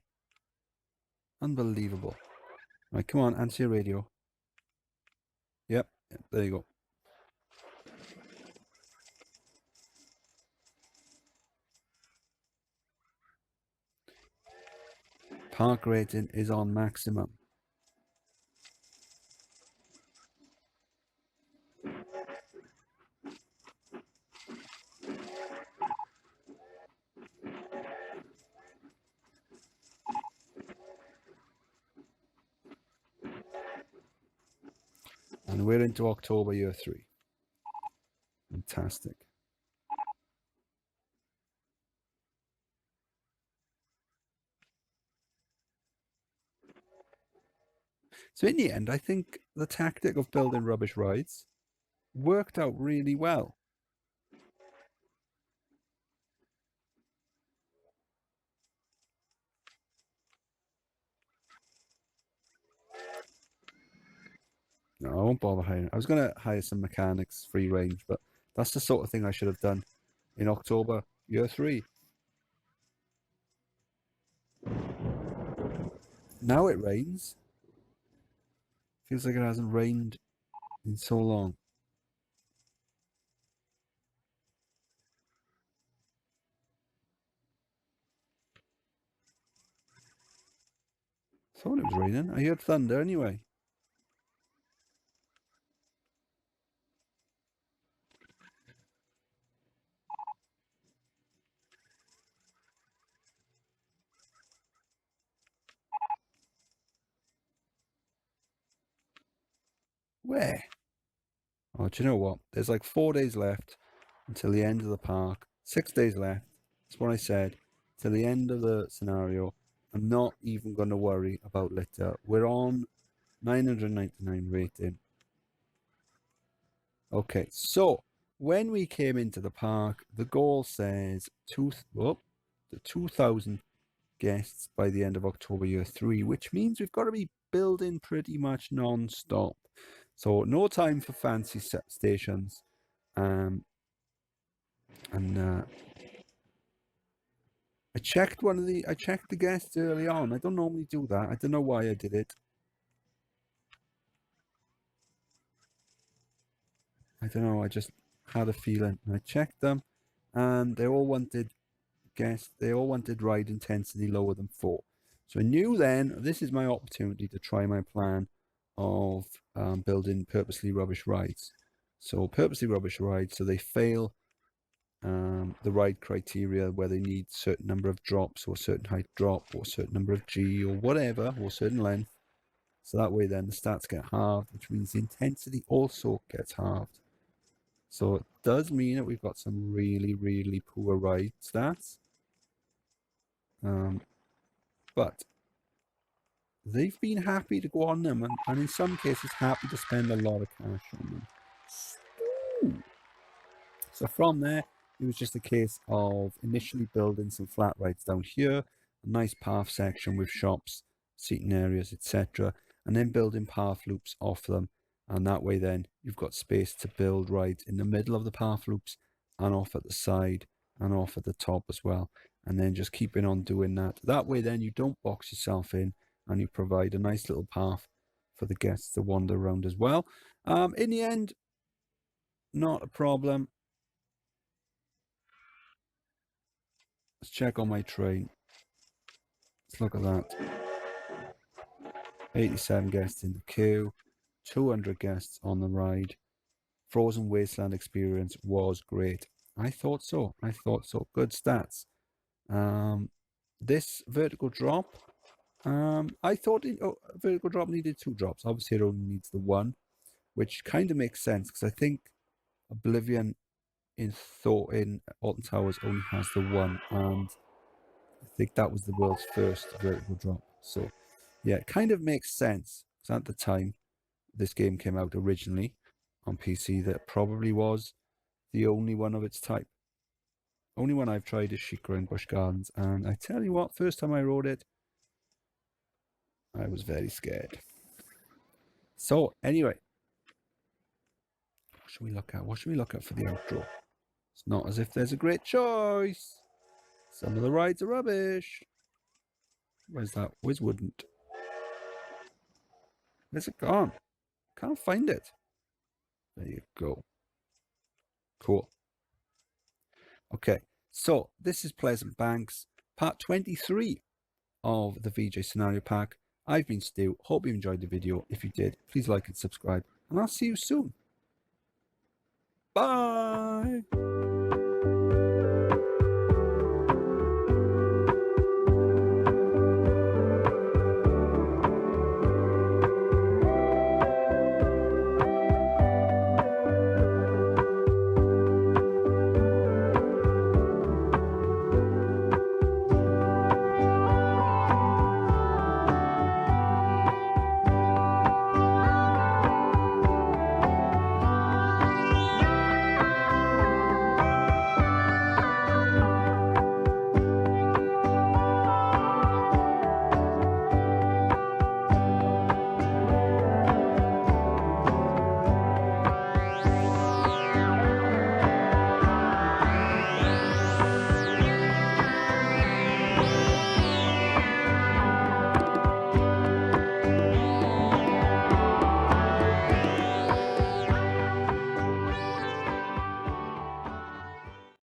Unbelievable. Right, come on, answer your radio. Yep, there you go. Park rating is on maximum. And we're into October year 3. Fantastic. So in the end, I think the tactic of building rubbish rides worked out really well. No, I won't bother hiring. I was going to hire some mechanics free range, but that's the sort of thing I should have done in October year 3. Now it rains. Feels like it hasn't rained in so long. Thought it was raining. I heard thunder anyway. Where? Oh, do you know what? There's like 4 days left until the end of the park. 6 days left. That's what I said. Till the end of the scenario. I'm not even going to worry about litter. We're on 999 rating. Okay, so when we came into the park, the goal says the 2,000 guests by the end of October year 3, which means we've got to be building pretty much non-stop. So no time for fancy stations. And I checked the guests early on. I don't normally do that. I don't know why I did it. I don't know. I just had a feeling. I checked them, and they all wanted ride intensity lower than 4. So I knew then this is my opportunity to try my plan of building purposely rubbish rides. So purposely rubbish rides, so they fail the ride criteria where they need certain number of drops or certain height drop or certain number of G or whatever or certain length. So that way then the stats get halved, which means the intensity also gets halved. So it does mean that we've got some really, really poor ride stats. But they've been happy to go on them and in some cases happy to spend a lot of cash on them. Ooh. So from there, it was just a case of initially building some flat rides down here, a nice path section with shops, seating areas, etc., and then building path loops off them. And that way then you've got space to build rides in the middle of the path loops and off at the side and off at the top as well. And then just keeping on doing that. That way then you don't box yourself in and you provide a nice little path for the guests to wander around as well. In the end, not a problem. Let's check on my train. Let's look at that. 87 guests in the queue, 200 guests on the ride. Frozen Wasteland experience was great. I thought so. Good stats. This vertical drop, I thought vertical drop needed 2 drops. Obviously, it only needs the 1, which kind of makes sense because I think Oblivion in Alton Towers only has the 1, and I think that was the world's first vertical drop. So, yeah, it kind of makes sense because at the time this game came out originally on PC, that probably was the only one of its type. Only one I've tried is Shikra in Busch Gardens, and I tell you what, first time I rode it, I was very scared. So, anyway, what should we look at? What should we look at for the outro? It's not as if there's a great choice. Some of the rides are rubbish. Where's that? Where's Wouldn't? Where's it gone? Can't find it. There you go. Cool. Okay, so this is Pleasant Banks, part 23 of the VJ Scenario Pack. I've been Stu. Hope you enjoyed the video. If you did, please like and subscribe, and I'll see you soon. Bye!